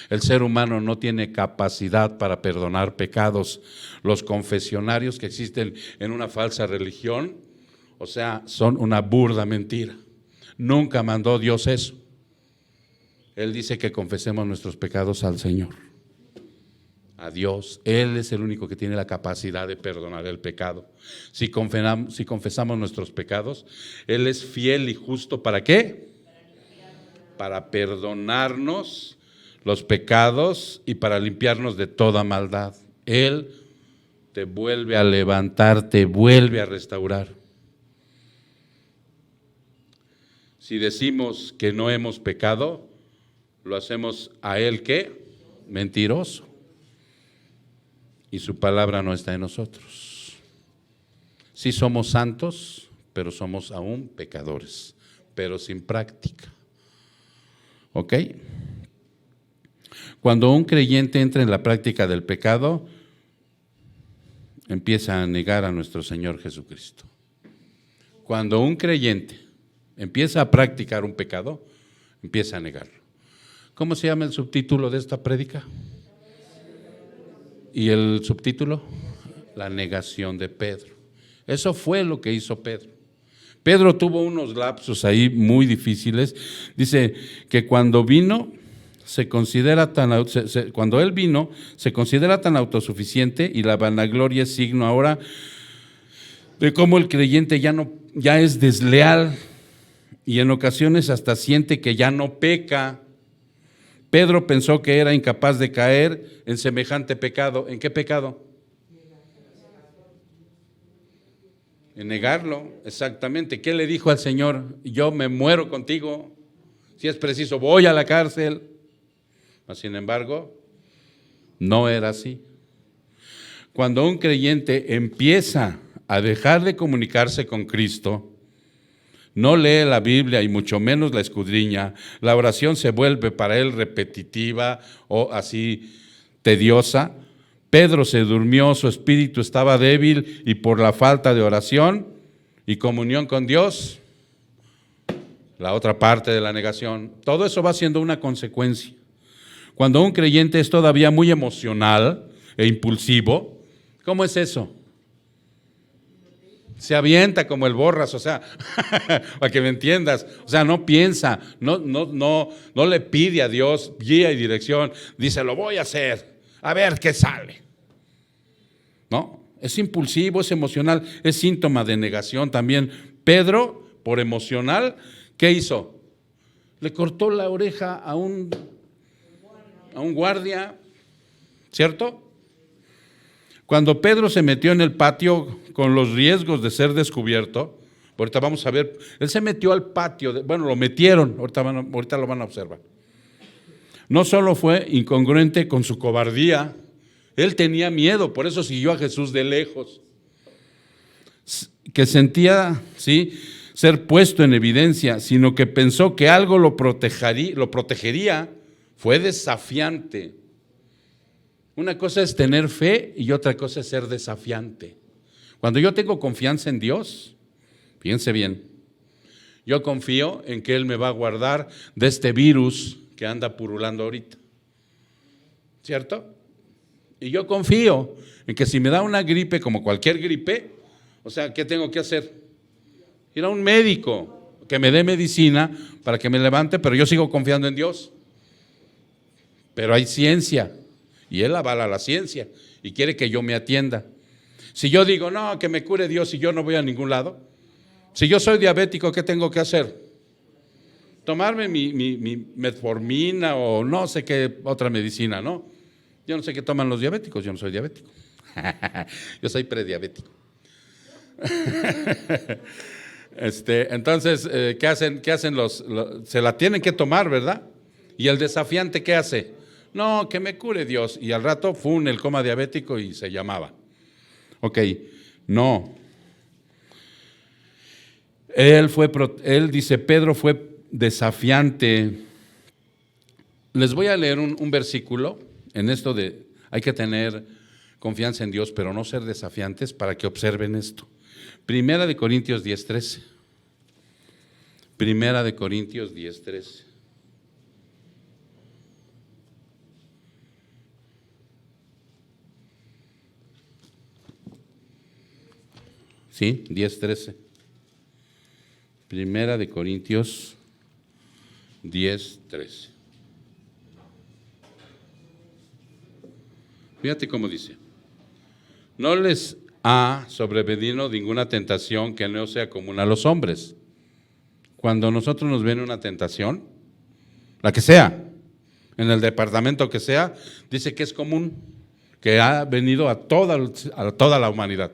El ser humano no tiene capacidad para perdonar pecados. Los confesionarios que existen en una falsa religión, o sea, son una burda mentira. Nunca mandó Dios eso. Él dice que confesemos nuestros pecados al Señor, a Dios. Él es el único que tiene la capacidad de perdonar el pecado. Si confesamos nuestros pecados, Él es fiel y justo, ¿para qué? para perdonarnos los pecados y para limpiarnos de toda maldad. Él te vuelve a levantar, te vuelve a restaurar. Si decimos que no hemos pecado, lo hacemos a Él, ¿qué? Mentiroso. Y su palabra no está en nosotros. Sí somos santos, pero somos aún pecadores, pero sin práctica. ¿Ok? Cuando un creyente entra en la práctica del pecado, empieza a negar a nuestro Señor Jesucristo. Cuando un creyente empieza a practicar un pecado, empieza a negarlo. ¿Cómo se llama el subtítulo de esta prédica? ¿Y el subtítulo? La negación de Pedro. Eso fue lo que hizo Pedro. Pedro tuvo unos lapsos ahí muy difíciles. Dice que cuando vino, cuando él vino, se considera tan autosuficiente, y la vanagloria es signo ahora de cómo el creyente ya es desleal y en ocasiones hasta siente que ya no peca. Pedro pensó que era incapaz de caer en semejante pecado. ¿En qué pecado? En negarlo, exactamente. ¿Qué le dijo al Señor? Yo me muero contigo, si es preciso voy a la cárcel. Sin embargo, no era así. Cuando un creyente empieza a dejar de comunicarse con Cristo, no lee la Biblia y mucho menos la escudriña, la oración se vuelve para él repetitiva o así tediosa. Pedro se durmió, su espíritu estaba débil y por la falta de oración y comunión con Dios, la otra parte de la negación, todo eso va siendo una consecuencia. Cuando un creyente es todavía muy emocional e impulsivo, ¿cómo es eso? Se avienta como el Borras, o sea, para que me entiendas, o sea, no piensa, no le pide a Dios guía y dirección, dice, lo voy a hacer, a ver qué sale. No, es impulsivo, es emocional, es síntoma de negación también. Pedro, por emocional, ¿qué hizo? Le cortó la oreja a un guardia, ¿cierto? Cuando Pedro se metió en el patio con los riesgos de ser descubierto, ahorita vamos a ver, él se metió al patio, lo metieron, ahorita lo van a observar. No solo fue incongruente con su cobardía, él tenía miedo, por eso siguió a Jesús de lejos, que sentía, ¿sí?, ser puesto en evidencia, sino que pensó que algo lo protegería, fue desafiante. Una cosa es tener fe y otra cosa es ser desafiante. Cuando yo tengo confianza en Dios, fíjense bien, yo confío en que Él me va a guardar de este virus que anda purulando ahorita, ¿cierto? Y yo confío en que si me da una gripe como cualquier gripe, o sea, ¿qué tengo que hacer? Ir a un médico que me dé medicina para que me levante, pero yo sigo confiando en Dios. Pero hay ciencia. Y Él avala la ciencia y quiere que yo me atienda. Si yo digo, no, que me cure Dios y yo no voy a ningún lado. Si yo soy diabético, ¿qué tengo que hacer? Tomarme mi metformina o no sé qué otra medicina, ¿no? Yo no sé qué toman los diabéticos, yo no soy diabético. Yo soy prediabético. Entonces, ¿qué hacen se la tienen que tomar, ¿verdad? Y el desafiante, ¿qué hace? No, que me cure Dios. Y al rato, el coma diabético y se llamaba. Ok, no. Él dice, Pedro fue desafiante. Les voy a leer un versículo en esto de hay que tener confianza en Dios, pero no ser desafiantes, para que observen esto. Primera de Corintios 10:13. Primera de Corintios 10:13. ¿Sí? 10:13. Primera de Corintios 10:13. Fíjate cómo dice. No les ha sobrevenido ninguna tentación que no sea común a los hombres. Cuando nosotros nos viene una tentación, la que sea, en el departamento que sea, dice que es común, que ha venido a toda la humanidad.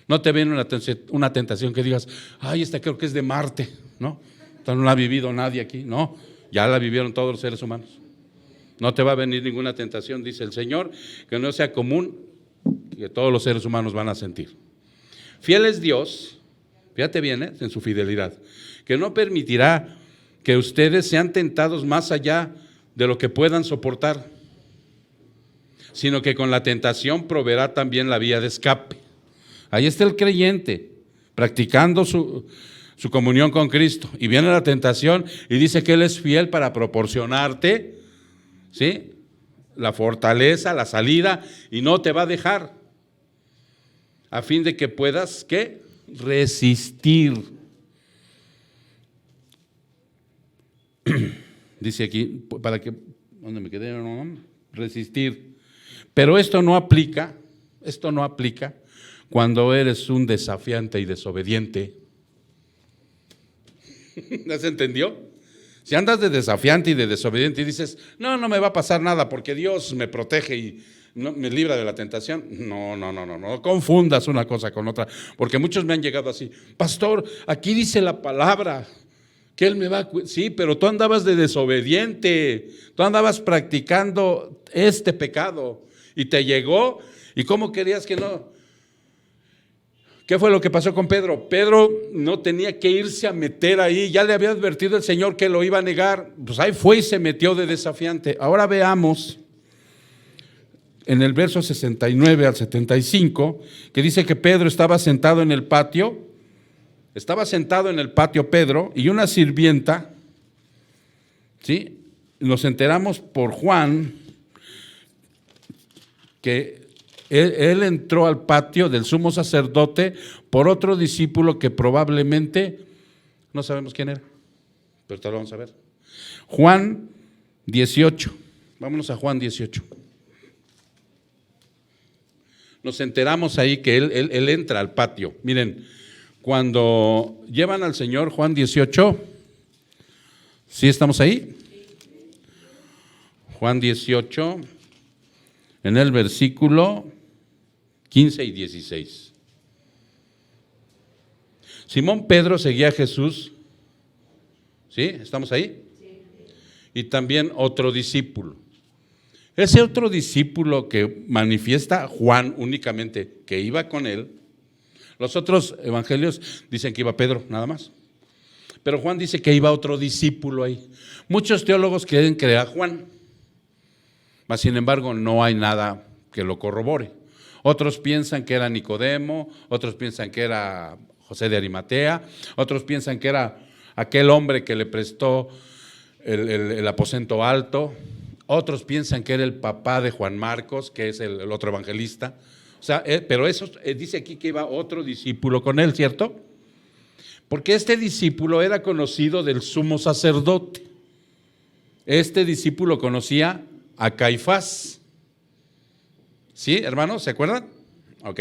No te viene una tentación que digas, ay, esta creo que es de Marte, ¿no? Esta no la ha vivido nadie aquí, no, ya la vivieron todos los seres humanos. No te va a venir ninguna tentación, dice el Señor, que no sea común, que todos los seres humanos van a sentir. Fiel es Dios, fíjate bien, en su fidelidad, que no permitirá que ustedes sean tentados más allá de lo que puedan soportar, sino que con la tentación proveerá también la vía de escape. Ahí está el creyente, practicando su comunión con Cristo, y viene la tentación y dice que Él es fiel para proporcionarte, ¿sí?, la fortaleza, la salida, y no te va a dejar, a fin de que puedas, ¿qué?, resistir. Dice aquí, para que, ¿dónde me quedé? Resistir. Pero esto no aplica cuando eres un desafiante y desobediente. ¿Ya se entendió? Si andas de desafiante y de desobediente y dices, no me va a pasar nada porque Dios me protege y me libra de la tentación. No confundas una cosa con otra, porque muchos me han llegado así, pastor, aquí dice la palabra que Él me va a cuidar. Sí, pero tú andabas de desobediente, tú andabas practicando este pecado y te llegó, ¿y cómo querías que no? ¿Qué fue lo que pasó con Pedro? Pedro no tenía que irse a meter ahí, ya le había advertido el Señor que lo iba a negar, pues ahí fue y se metió de desafiante. Ahora veamos en el verso 69 al 75, que dice que Pedro estaba sentado en el patio Pedro, y una sirvienta, ¿sí?, nos enteramos por Juan que él entró al patio del sumo sacerdote por otro discípulo que probablemente, no sabemos quién era, pero ahorita lo vamos a ver. Juan 18, vámonos a Juan 18. Nos enteramos ahí que él entra al patio. Miren, cuando llevan al Señor, Juan 18, ¿sí estamos ahí? Juan 18, en el versículo 15 y 16. Simón Pedro seguía a Jesús, ¿sí? ¿Estamos ahí? Sí. Y también otro discípulo. Ese otro discípulo que manifiesta Juan únicamente, que iba con él. Los otros evangelios dicen que iba Pedro, nada más. Pero Juan dice que iba otro discípulo ahí. Muchos teólogos creen que era Juan, mas sin embargo no hay nada que lo corrobore. Otros piensan que era Nicodemo, otros piensan que era José de Arimatea, otros piensan que era aquel hombre que le prestó el aposento alto, otros piensan que era el papá de Juan Marcos, que es el otro evangelista. O sea, pero eso dice aquí que iba otro discípulo con él, ¿cierto? Porque este discípulo era conocido del sumo sacerdote. Este discípulo conocía a Caifás. ¿Sí, hermanos? ¿Se acuerdan? Ok.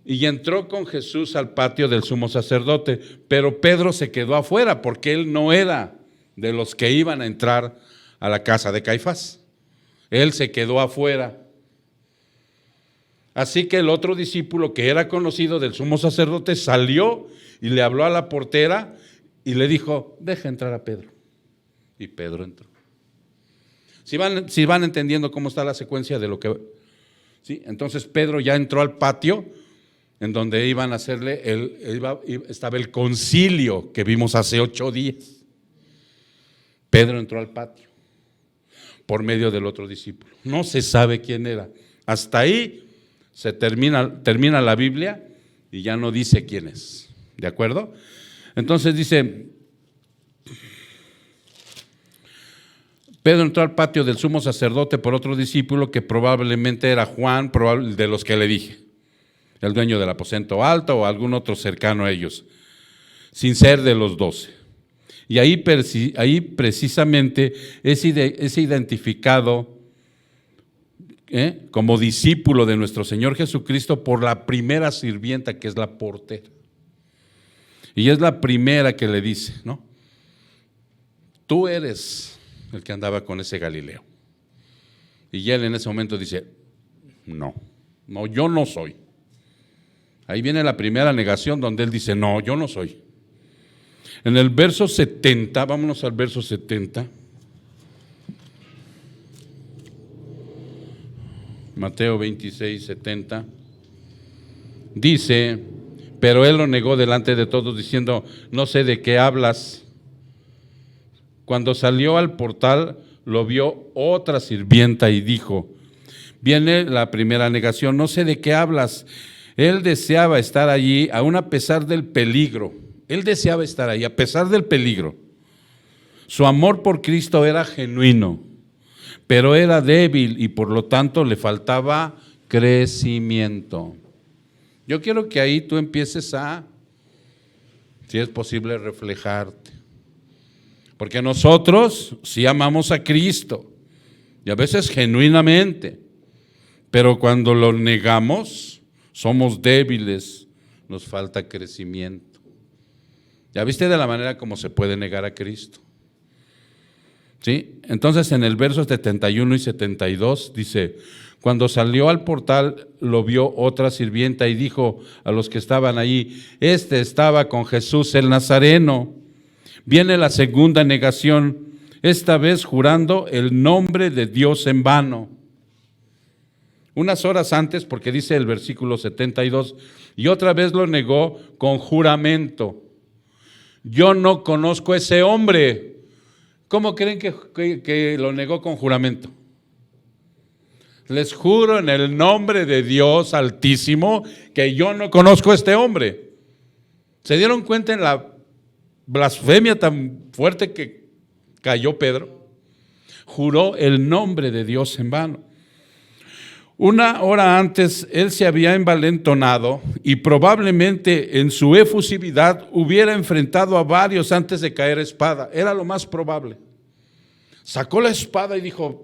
Y entró con Jesús al patio del sumo sacerdote, pero Pedro se quedó afuera porque él no era de los que iban a entrar a la casa de Caifás. Él se quedó afuera. Así que el otro discípulo que era conocido del sumo sacerdote salió y le habló a la portera y le dijo, deja entrar a Pedro. Y Pedro entró. Si van entendiendo cómo está la secuencia de lo que... ¿sí? Entonces Pedro ya entró al patio en donde iban a hacerle, estaba el concilio que vimos hace 8 días. Pedro entró al patio por medio del otro discípulo. No se sabe quién era. Hasta ahí se termina la Biblia y ya no dice quién es. ¿De acuerdo? Entonces dice, Pedro entró al patio del sumo sacerdote por otro discípulo que probablemente era Juan, de los que le dije, el dueño del aposento alto o algún otro cercano a ellos, sin ser de los 12. Y ahí precisamente es identificado como discípulo de nuestro Señor Jesucristo por la primera sirvienta, que es la portera. Y es la primera que le dice, ¿no? tú eres el que andaba con ese Galileo. Y él en ese momento dice, no, yo no soy. Ahí viene la primera negación donde él dice, no, yo no soy. En el verso 70, vámonos al verso 70. Mateo 26, 70. Dice, pero él lo negó delante de todos diciendo, no sé de qué hablas. Cuando salió al portal, lo vio otra sirvienta y dijo, viene la primera negación, no sé de qué hablas. Él deseaba estar allí, aún a pesar del peligro. Él deseaba estar ahí, a pesar del peligro. Su amor por Cristo era genuino, pero era débil y por lo tanto le faltaba crecimiento. Yo quiero que ahí tú empieces a, si es posible, reflejarte. Porque nosotros sí amamos a Cristo, y a veces genuinamente, pero cuando lo negamos, somos débiles, nos falta crecimiento. ¿Ya viste de la manera como se puede negar a Cristo? ¿Sí? Entonces en el verso 71 y 72 dice, cuando salió al portal lo vio otra sirvienta y dijo a los que estaban allí, este estaba con Jesús el Nazareno. Viene la segunda negación, esta vez jurando el nombre de Dios en vano. Unas horas antes, porque dice el versículo 72, y otra vez lo negó con juramento. Yo no conozco a ese hombre. ¿Cómo creen que lo negó con juramento? Les juro en el nombre de Dios Altísimo que yo no conozco a este hombre. ¿Se dieron cuenta en la blasfemia tan fuerte que cayó Pedro? Juró el nombre de Dios en vano. Una hora antes él se había envalentonado y probablemente en su efusividad hubiera enfrentado a varios antes de caer a espada. Era lo más probable. Sacó la espada y dijo,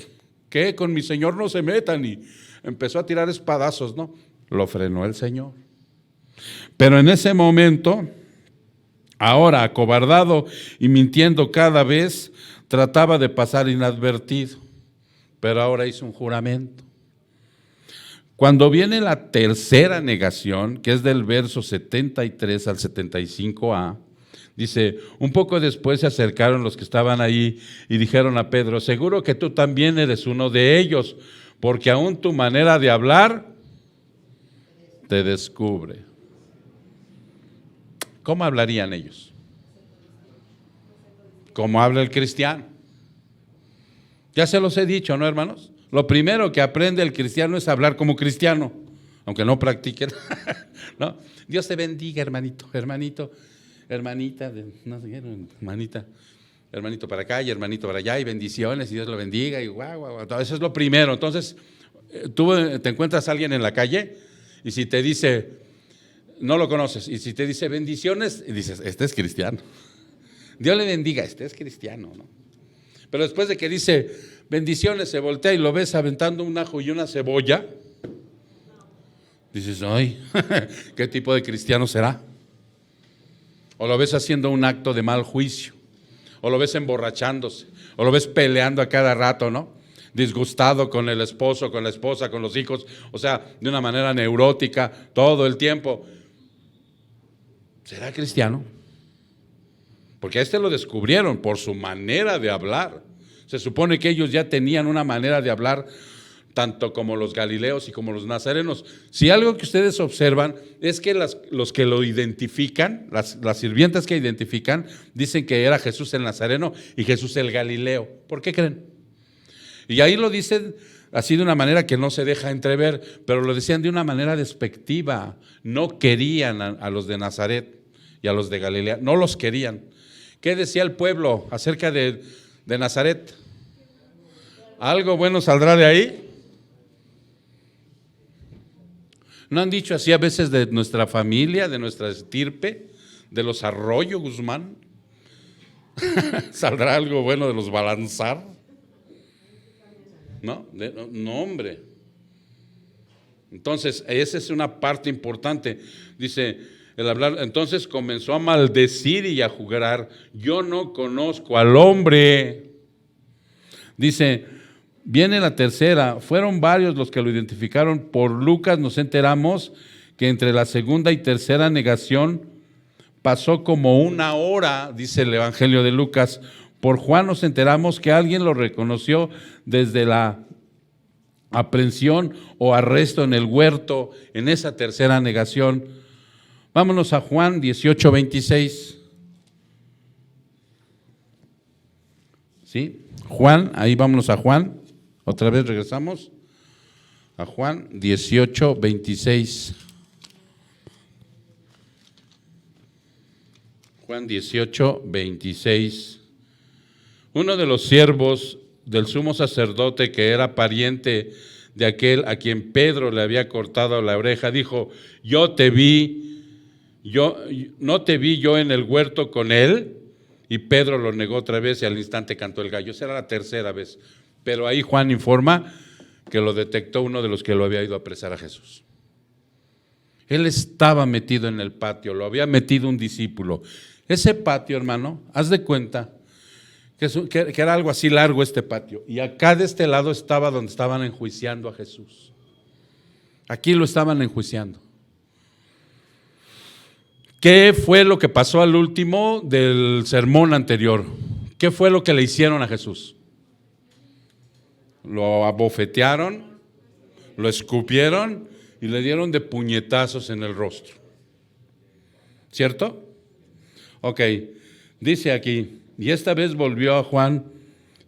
¿qué? Con mi Señor no se metan. Y empezó a tirar espadazos, ¿no? Lo frenó el Señor. Pero en ese momento, ahora acobardado y mintiendo cada vez, trataba de pasar inadvertido. Pero ahora hizo un juramento. Cuando viene la tercera negación, que es del verso 73 al 75a, dice, un poco después se acercaron los que estaban ahí y dijeron a Pedro, seguro que tú también eres uno de ellos, porque aún tu manera de hablar te descubre. ¿Cómo hablarían ellos? ¿Cómo habla el cristiano? Ya se los he dicho, ¿no, hermanos? Lo primero que aprende el cristiano es hablar como cristiano, aunque no practiquen. ¿No? Dios te bendiga, hermanito, hermanito, hermanita, no sé qué, hermanita, hermanito para acá y hermanito para allá, y bendiciones, y Dios lo bendiga, y guau, guau, guau. Eso es lo primero. Entonces, tú te encuentras a alguien en la calle, y si te dice, no lo conoces, y si te dice bendiciones, y dices, este es cristiano. Dios le bendiga, este es cristiano, ¿no? Pero después de que dice bendiciones, se voltea y lo ves aventando un ajo y una cebolla, dices, ay, ¿qué tipo de cristiano será? O lo ves haciendo un acto de mal juicio, o lo ves emborrachándose, o lo ves peleando a cada rato, ¿no? Disgustado con el esposo, con la esposa, con los hijos, o sea, de una manera neurótica todo el tiempo. ¿Será cristiano? Porque a este lo descubrieron por su manera de hablar. Se supone que ellos ya tenían una manera de hablar, tanto como los galileos y como los nazarenos. Si algo que ustedes observan es que los que lo identifican, las sirvientas que identifican, dicen que era Jesús el Nazareno y Jesús el Galileo. ¿Por qué creen? Y ahí lo dicen así de una manera que no se deja entrever, pero lo decían de una manera despectiva. No querían a los de Nazaret y a los de Galilea, no los querían. ¿Qué decía el pueblo acerca de Nazaret? ¿Algo bueno saldrá de ahí? ¿No han dicho así a veces de nuestra familia, de nuestra estirpe, de los Arroyo Guzmán? ¿Saldrá algo bueno de los Balanzar? No, no, hombre. Entonces, esa es una parte importante. Dice, El hablar, entonces comenzó a maldecir y a jurar: yo no conozco al hombre. Dice, viene la tercera, fueron varios los que lo identificaron. Por Lucas nos enteramos que entre la segunda y tercera negación pasó como una hora, dice el Evangelio de Lucas. Por Juan nos enteramos que alguien lo reconoció desde la aprehensión o arresto en el huerto, en esa tercera negación. Vámonos a Juan 18:26. ¿Sí? Juan, ahí vámonos a Juan. Otra vez regresamos a Juan 18:26. Juan 18:26. Uno de los siervos del sumo sacerdote, que era pariente de aquel a quien Pedro le había cortado la oreja, dijo: no te vi yo en el huerto con él. Y Pedro lo negó otra vez y al instante cantó el gallo. Esa era la tercera vez. Pero ahí Juan informa que lo detectó uno de los que lo había ido a apresar a Jesús. Él estaba metido en el patio, lo había metido un discípulo. Ese patio, hermano, haz de cuenta que era algo así largo este patio. Y acá de este lado estaba donde estaban enjuiciando a Jesús. Aquí lo estaban enjuiciando. ¿Qué fue lo que pasó al último del sermón anterior? ¿Qué fue lo que le hicieron a Jesús? Lo abofetearon, lo escupieron y le dieron de puñetazos en el rostro. ¿Cierto? Ok, dice aquí, y esta vez volvió a Juan,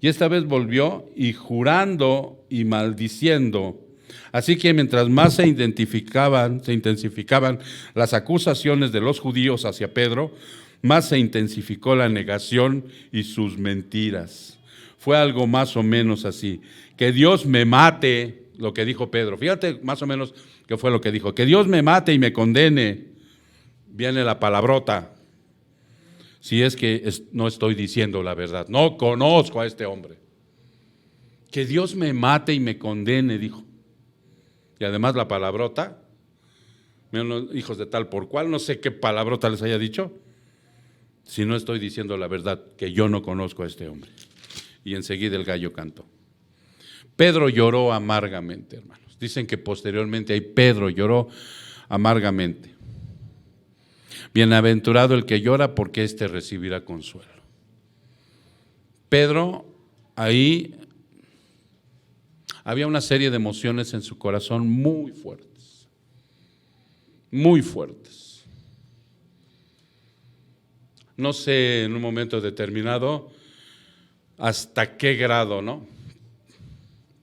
y esta vez volvió y jurando y maldiciendo. Así que mientras más se intensificaban las acusaciones de los judíos hacia Pedro, más se intensificó la negación y sus mentiras. Fue algo más o menos así: que Dios me mate, lo que dijo Pedro. Fíjate más o menos qué fue lo que dijo: que Dios me mate y me condene. Viene la palabrota: si es que no estoy diciendo la verdad, no conozco a este hombre. Que Dios me mate y me condene, dijo. Y además la palabrota, hijos de tal por cual, no sé qué palabrota les haya dicho, si no estoy diciendo la verdad, que yo no conozco a este hombre. Y enseguida el gallo cantó. Pedro lloró amargamente, hermanos. Dicen que posteriormente ahí Pedro lloró amargamente. Bienaventurado el que llora, porque éste recibirá consuelo. Pedro, ahí había una serie de emociones en su corazón muy fuertes, muy fuertes. No sé en un momento determinado hasta qué grado, ¿no?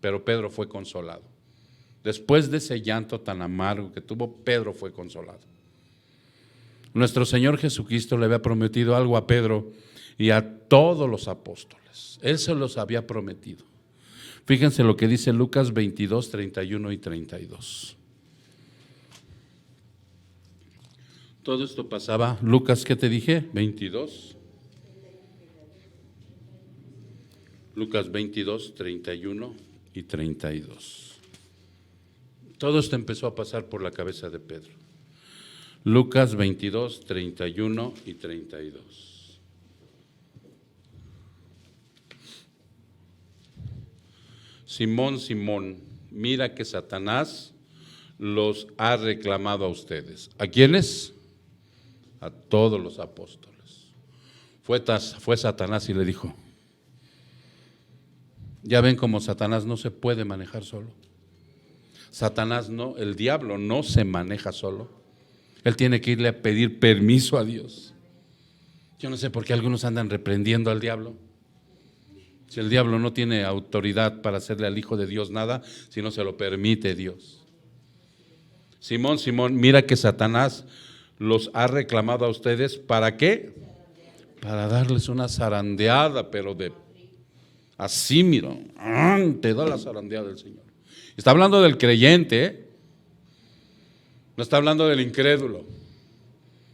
Pero Pedro fue consolado. Después de ese llanto tan amargo que tuvo, Pedro fue consolado. Nuestro Señor Jesucristo le había prometido algo a Pedro y a todos los apóstoles. Él se los había prometido. Fíjense lo que dice Lucas 22, 31 y 32. Todo esto pasaba, Lucas, ¿qué te dije? 22. Lucas 22, 31 y 32. Todo esto empezó a pasar por la cabeza de Pedro. Lucas 22, 31 y 32. Simón, Simón, mira que Satanás los ha reclamado a ustedes. ¿A quiénes? A todos los apóstoles. Fue Satanás y le dijo: ya ven cómo Satanás no se puede manejar solo. Satanás no, el diablo no se maneja solo. Él tiene que irle a pedir permiso a Dios. Yo no sé por qué algunos andan reprendiendo al diablo. Si el diablo no tiene autoridad para hacerle al Hijo de Dios nada, si no se lo permite Dios. Simón, Simón, mira que Satanás los ha reclamado a ustedes. ¿Para qué? Para darles una zarandeada, pero de así, mira, te da la zarandeada del Señor. Está hablando del creyente, ¿eh? No está hablando del incrédulo.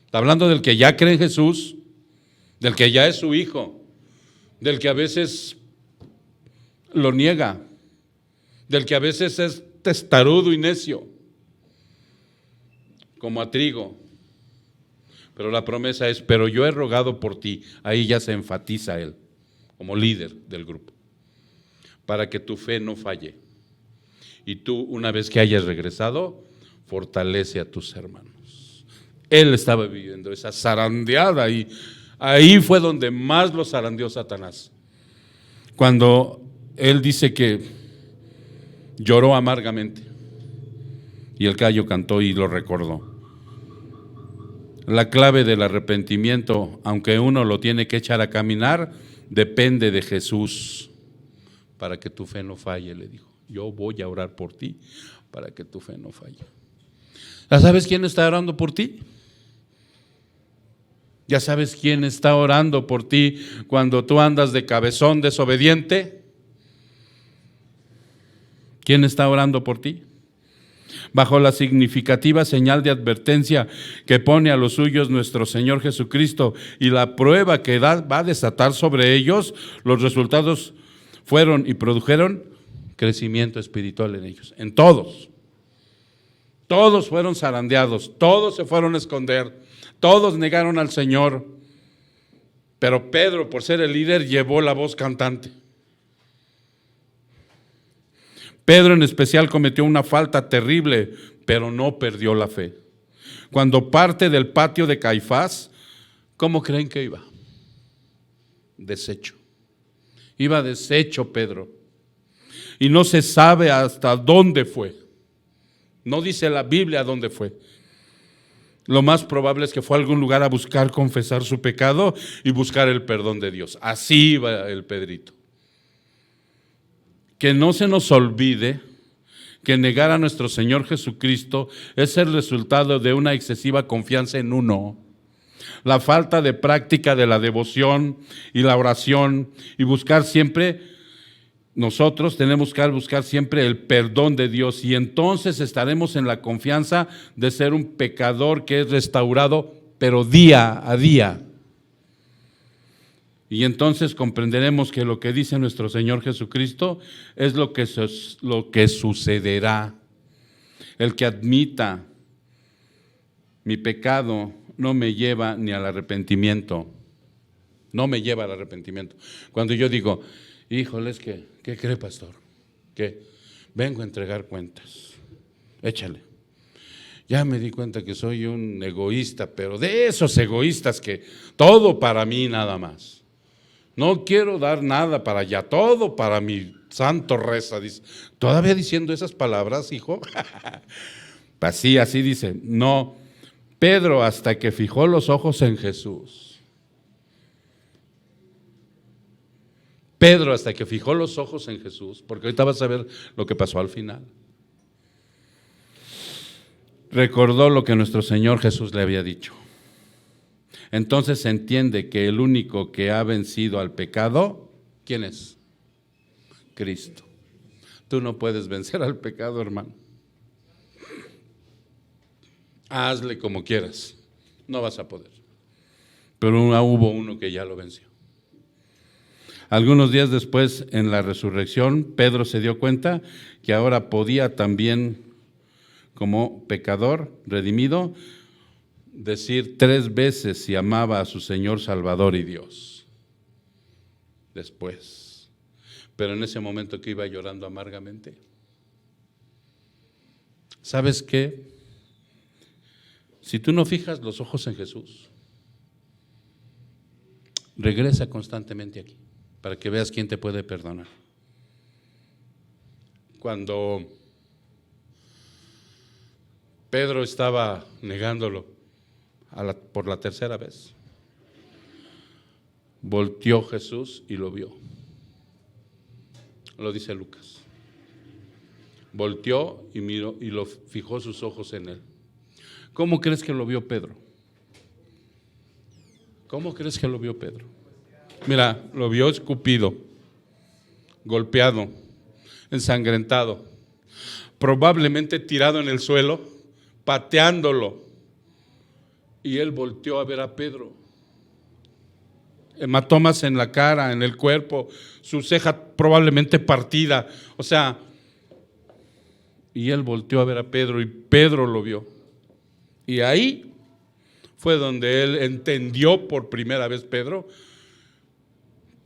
Está hablando del que ya cree en Jesús, del que ya es su hijo, del que a veces lo niega, del que a veces es testarudo y necio, como a trigo. Pero la promesa es, pero yo he rogado por ti. Ahí ya se enfatiza él, como líder del grupo, para que tu fe no falle. Y tú, una vez que hayas regresado, fortalece a tus hermanos. Él estaba viviendo esa zarandeada y ahí fue donde más lo zarandeó Satanás. Cuando él dice que lloró amargamente y el gallo cantó y lo recordó. La clave del arrepentimiento, aunque uno lo tiene que echar a caminar, depende de Jesús. Para que tu fe no falle, le dijo. Yo voy a orar por ti para que tu fe no falle. ¿Ya sabes quién está orando por ti? ¿Ya sabes quién está orando por ti cuando tú andas de cabezón desobediente? ¿Quién está orando por ti? Bajo la significativa señal de advertencia que pone a los suyos nuestro Señor Jesucristo y la prueba que va a desatar sobre ellos, los resultados fueron y produjeron crecimiento espiritual en ellos, en todos. Todos fueron zarandeados, todos se fueron a esconder, todos negaron al Señor, pero Pedro, por ser el líder, llevó la voz cantante. Pedro en especial cometió una falta terrible, pero no perdió la fe. Cuando parte del patio de Caifás, ¿cómo creen que iba? Deshecho. Iba deshecho Pedro. Y no se sabe hasta dónde fue. No dice la Biblia dónde fue. Lo más probable es que fue a algún lugar a buscar confesar su pecado y buscar el perdón de Dios. Así iba el Pedrito. Que no se nos olvide que negar a nuestro Señor Jesucristo es el resultado de una excesiva confianza en uno. La falta de práctica de la devoción y la oración y buscar siempre, nosotros tenemos que buscar siempre el perdón de Dios y entonces estaremos en la confianza de ser un pecador que es restaurado, pero día a día. Y entonces comprenderemos que lo que dice nuestro Señor Jesucristo es lo que sucederá. El que admita mi pecado no me lleva ni al arrepentimiento. No me lleva al arrepentimiento. Cuando yo digo, híjoles, ¿qué cree, pastor? Que vengo a entregar cuentas. Échale. Ya me di cuenta que soy un egoísta, pero de esos egoístas que todo para mí nada más. No quiero dar nada para allá, todo para mi santo reza. Dice, ¿todavía diciendo esas palabras, hijo? Así dice. No, Pedro hasta que fijó los ojos en Jesús. Pedro hasta que fijó los ojos en Jesús, porque ahorita vas a ver lo que pasó al final. Recordó lo que nuestro Señor Jesús le había dicho. Entonces se entiende que el único que ha vencido al pecado, ¿quién es? Cristo. Tú no puedes vencer al pecado, hermano. Hazle como quieras, no vas a poder. Pero hubo uno que ya lo venció. Algunos días después, en la resurrección, Pedro se dio cuenta que ahora podía también, como pecador redimido, decir 3 veces si amaba a su Señor Salvador y Dios. Después. Pero en ese momento que iba llorando amargamente. ¿Sabes qué? Si tú no fijas los ojos en Jesús, regresa constantemente aquí para que veas quién te puede perdonar. Cuando Pedro estaba negándolo por la 3.ª vez, volteó Jesús y lo vio. Lo dice Lucas. Volteó y miró y lo fijó sus ojos en él. ¿Cómo crees que lo vio Pedro? ¿Cómo crees que lo vio Pedro? Mira, lo vio escupido, golpeado, ensangrentado, probablemente tirado en el suelo, pateándolo. Y él volteó a ver a Pedro. Hematomas en la cara, en el cuerpo, su ceja probablemente partida. O sea, y él volteó a ver a Pedro y Pedro lo vio. Y ahí fue donde él entendió por primera vez, Pedro,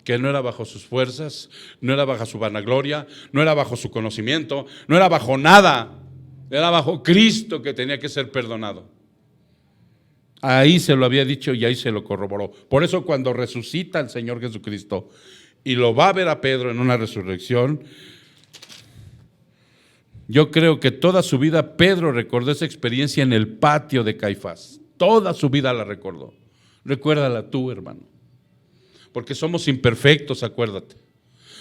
que no era bajo sus fuerzas, no era bajo su vanagloria, no era bajo su conocimiento, no era bajo nada, era bajo Cristo que tenía que ser perdonado. Ahí se lo había dicho y ahí se lo corroboró. Por eso cuando resucita el Señor Jesucristo y lo va a ver a Pedro en una resurrección, yo creo que toda su vida Pedro recordó esa experiencia en el patio de Caifás. Toda su vida la recordó. Recuérdala tú, hermano. Porque somos imperfectos, acuérdate.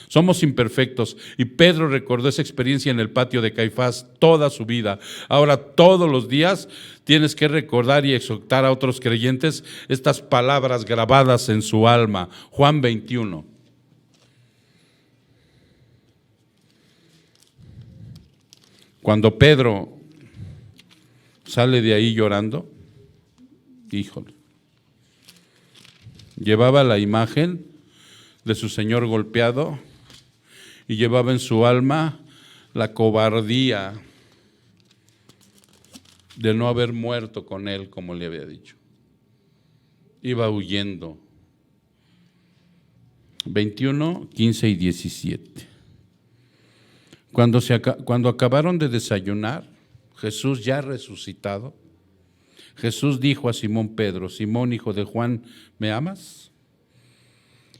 Somos imperfectos. Y Pedro recordó esa experiencia en el patio de Caifás toda su vida. Ahora, todos los días tienes que recordar y exhortar a otros creyentes estas palabras grabadas en su alma. Juan 21. Cuando Pedro sale de ahí llorando, híjole, llevaba la imagen de su Señor golpeado y llevaba en su alma la cobardía de no haber muerto con él, como le había dicho. Iba huyendo. 21, 15 y 17. Cuando acabaron de desayunar, Jesús ya resucitado, Jesús dijo a Simón Pedro: Simón, hijo de Juan, ¿me amas?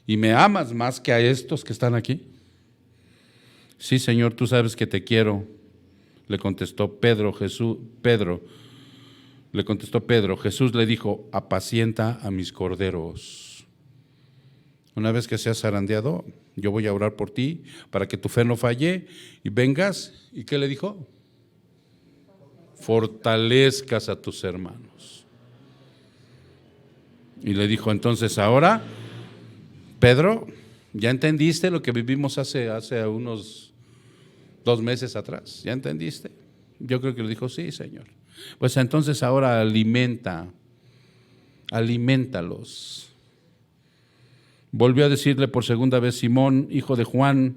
¿Y me amas más que a estos que están aquí? Sí, Señor, tú sabes que te quiero, le contestó Pedro. Jesús le dijo: apacienta a mis corderos. Una vez que seas zarandeado, yo voy a orar por ti para que tu fe no falle y vengas. ¿Y qué le dijo? Fortalezcas a tus hermanos. Y le dijo: entonces ahora, Pedro, ¿ya entendiste lo que vivimos hace unos 2 meses atrás? ¿Ya entendiste? Yo creo que le dijo: sí, Señor. Pues entonces ahora alimentalos. Volvió a decirle por segunda vez: Simón, hijo de Juan,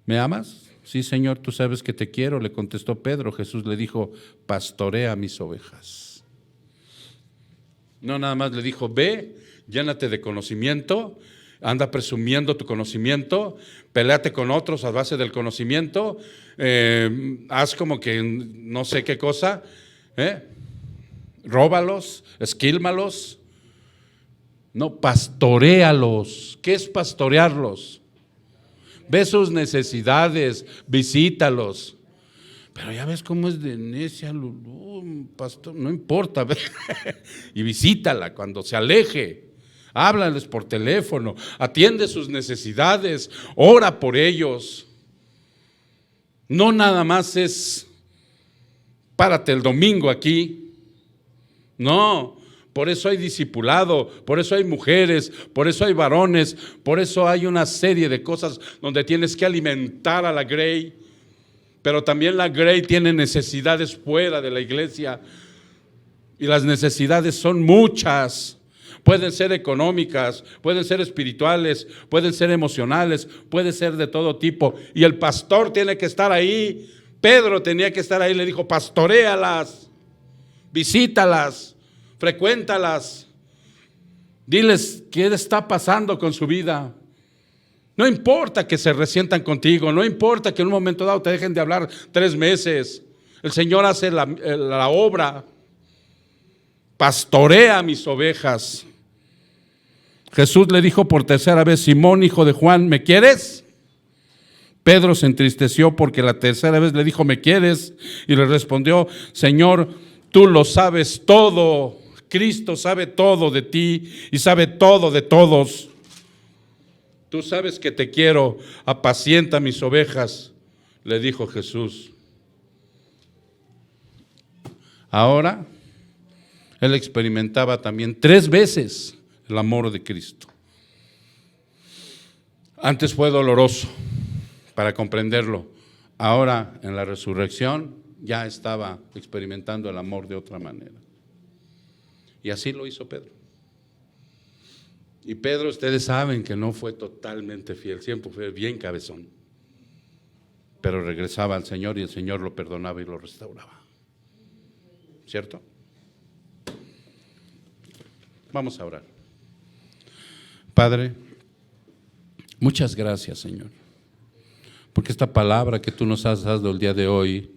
¿me amas? Sí, Señor, tú sabes que te quiero, le contestó Pedro. Jesús le dijo: pastorea mis ovejas. No nada más le dijo: ve, llénate de conocimiento, anda presumiendo tu conocimiento, peléate con otros a base del conocimiento, haz como que no sé qué cosa, róbalos, esquílmalos. No, pastoréalos. ¿Qué es pastorearlos? Ve sus necesidades, visítalos. Pero ya ves cómo es de necia Lulú, pastor, no importa, ve y visítala cuando se aleje. Háblales por teléfono, atiende sus necesidades, ora por ellos. No nada más es párate el domingo aquí. No. Por eso hay discipulado, por eso hay mujeres, por eso hay varones, por eso hay una serie de cosas donde tienes que alimentar a la grey. Pero también la grey tiene necesidades fuera de la iglesia. Y las necesidades son muchas. Pueden ser económicas, pueden ser espirituales, pueden ser emocionales, pueden ser de todo tipo. Y el pastor tiene que estar ahí. Pedro tenía que estar ahí, le dijo: pastoréalas, visítalas, frecuéntalas, diles qué está pasando con su vida. No importa que se resientan contigo, no importa que en un momento dado te dejen de hablar 3 meses. El Señor hace la obra. Pastorea mis ovejas. Jesús le dijo por tercera vez: Simón, hijo de Juan, ¿me quieres? Pedro se entristeció porque la tercera vez le dijo: ¿me quieres? Y le respondió: Señor, tú lo sabes todo. Cristo sabe todo de ti y sabe todo de todos. Tú sabes que te quiero, apacienta mis ovejas, le dijo Jesús. Ahora, él experimentaba también 3 veces el amor de Cristo. Antes fue doloroso para comprenderlo. Ahora, en la resurrección, ya estaba experimentando el amor de otra manera. Y así lo hizo Pedro. Y Pedro, ustedes saben que no fue totalmente fiel, siempre fue bien cabezón. Pero regresaba al Señor y el Señor lo perdonaba y lo restauraba. ¿Cierto? Vamos a orar. Padre, muchas gracias, Señor, porque esta palabra que tú nos has dado el día de hoy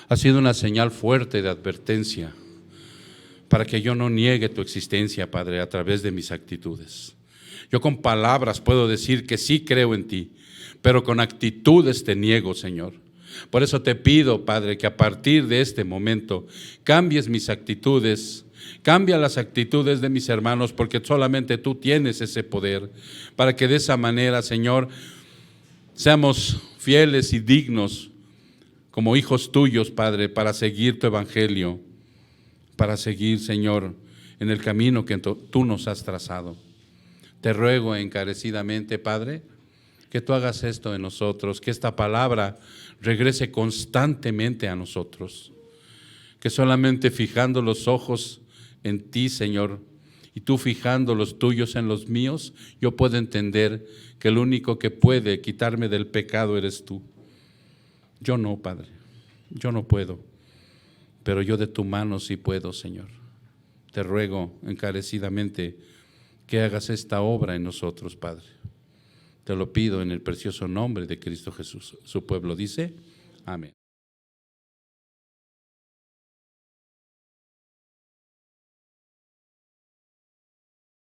ha sido una señal fuerte de advertencia para que yo no niegue tu existencia, Padre, a través de mis actitudes. Yo con palabras puedo decir que sí creo en ti, pero con actitudes te niego, Señor. Por eso te pido, Padre, que a partir de este momento cambies mis actitudes, cambia las actitudes de mis hermanos, porque solamente tú tienes ese poder, para que de esa manera, Señor, seamos fieles y dignos como hijos tuyos, Padre, para seguir tu evangelio, para seguir, Señor, en el camino que tú nos has trazado. Te ruego encarecidamente, Padre, que tú hagas esto en nosotros, que esta palabra regrese constantemente a nosotros, que solamente fijando los ojos en ti, Señor, y tú fijando los tuyos en los míos, yo puedo entender que el único que puede quitarme del pecado eres tú. Yo no, Padre, yo no puedo, pero yo de tu mano sí puedo, Señor. Te ruego encarecidamente que hagas esta obra en nosotros, Padre. Te lo pido en el precioso nombre de Cristo Jesús. Su pueblo dice, amén.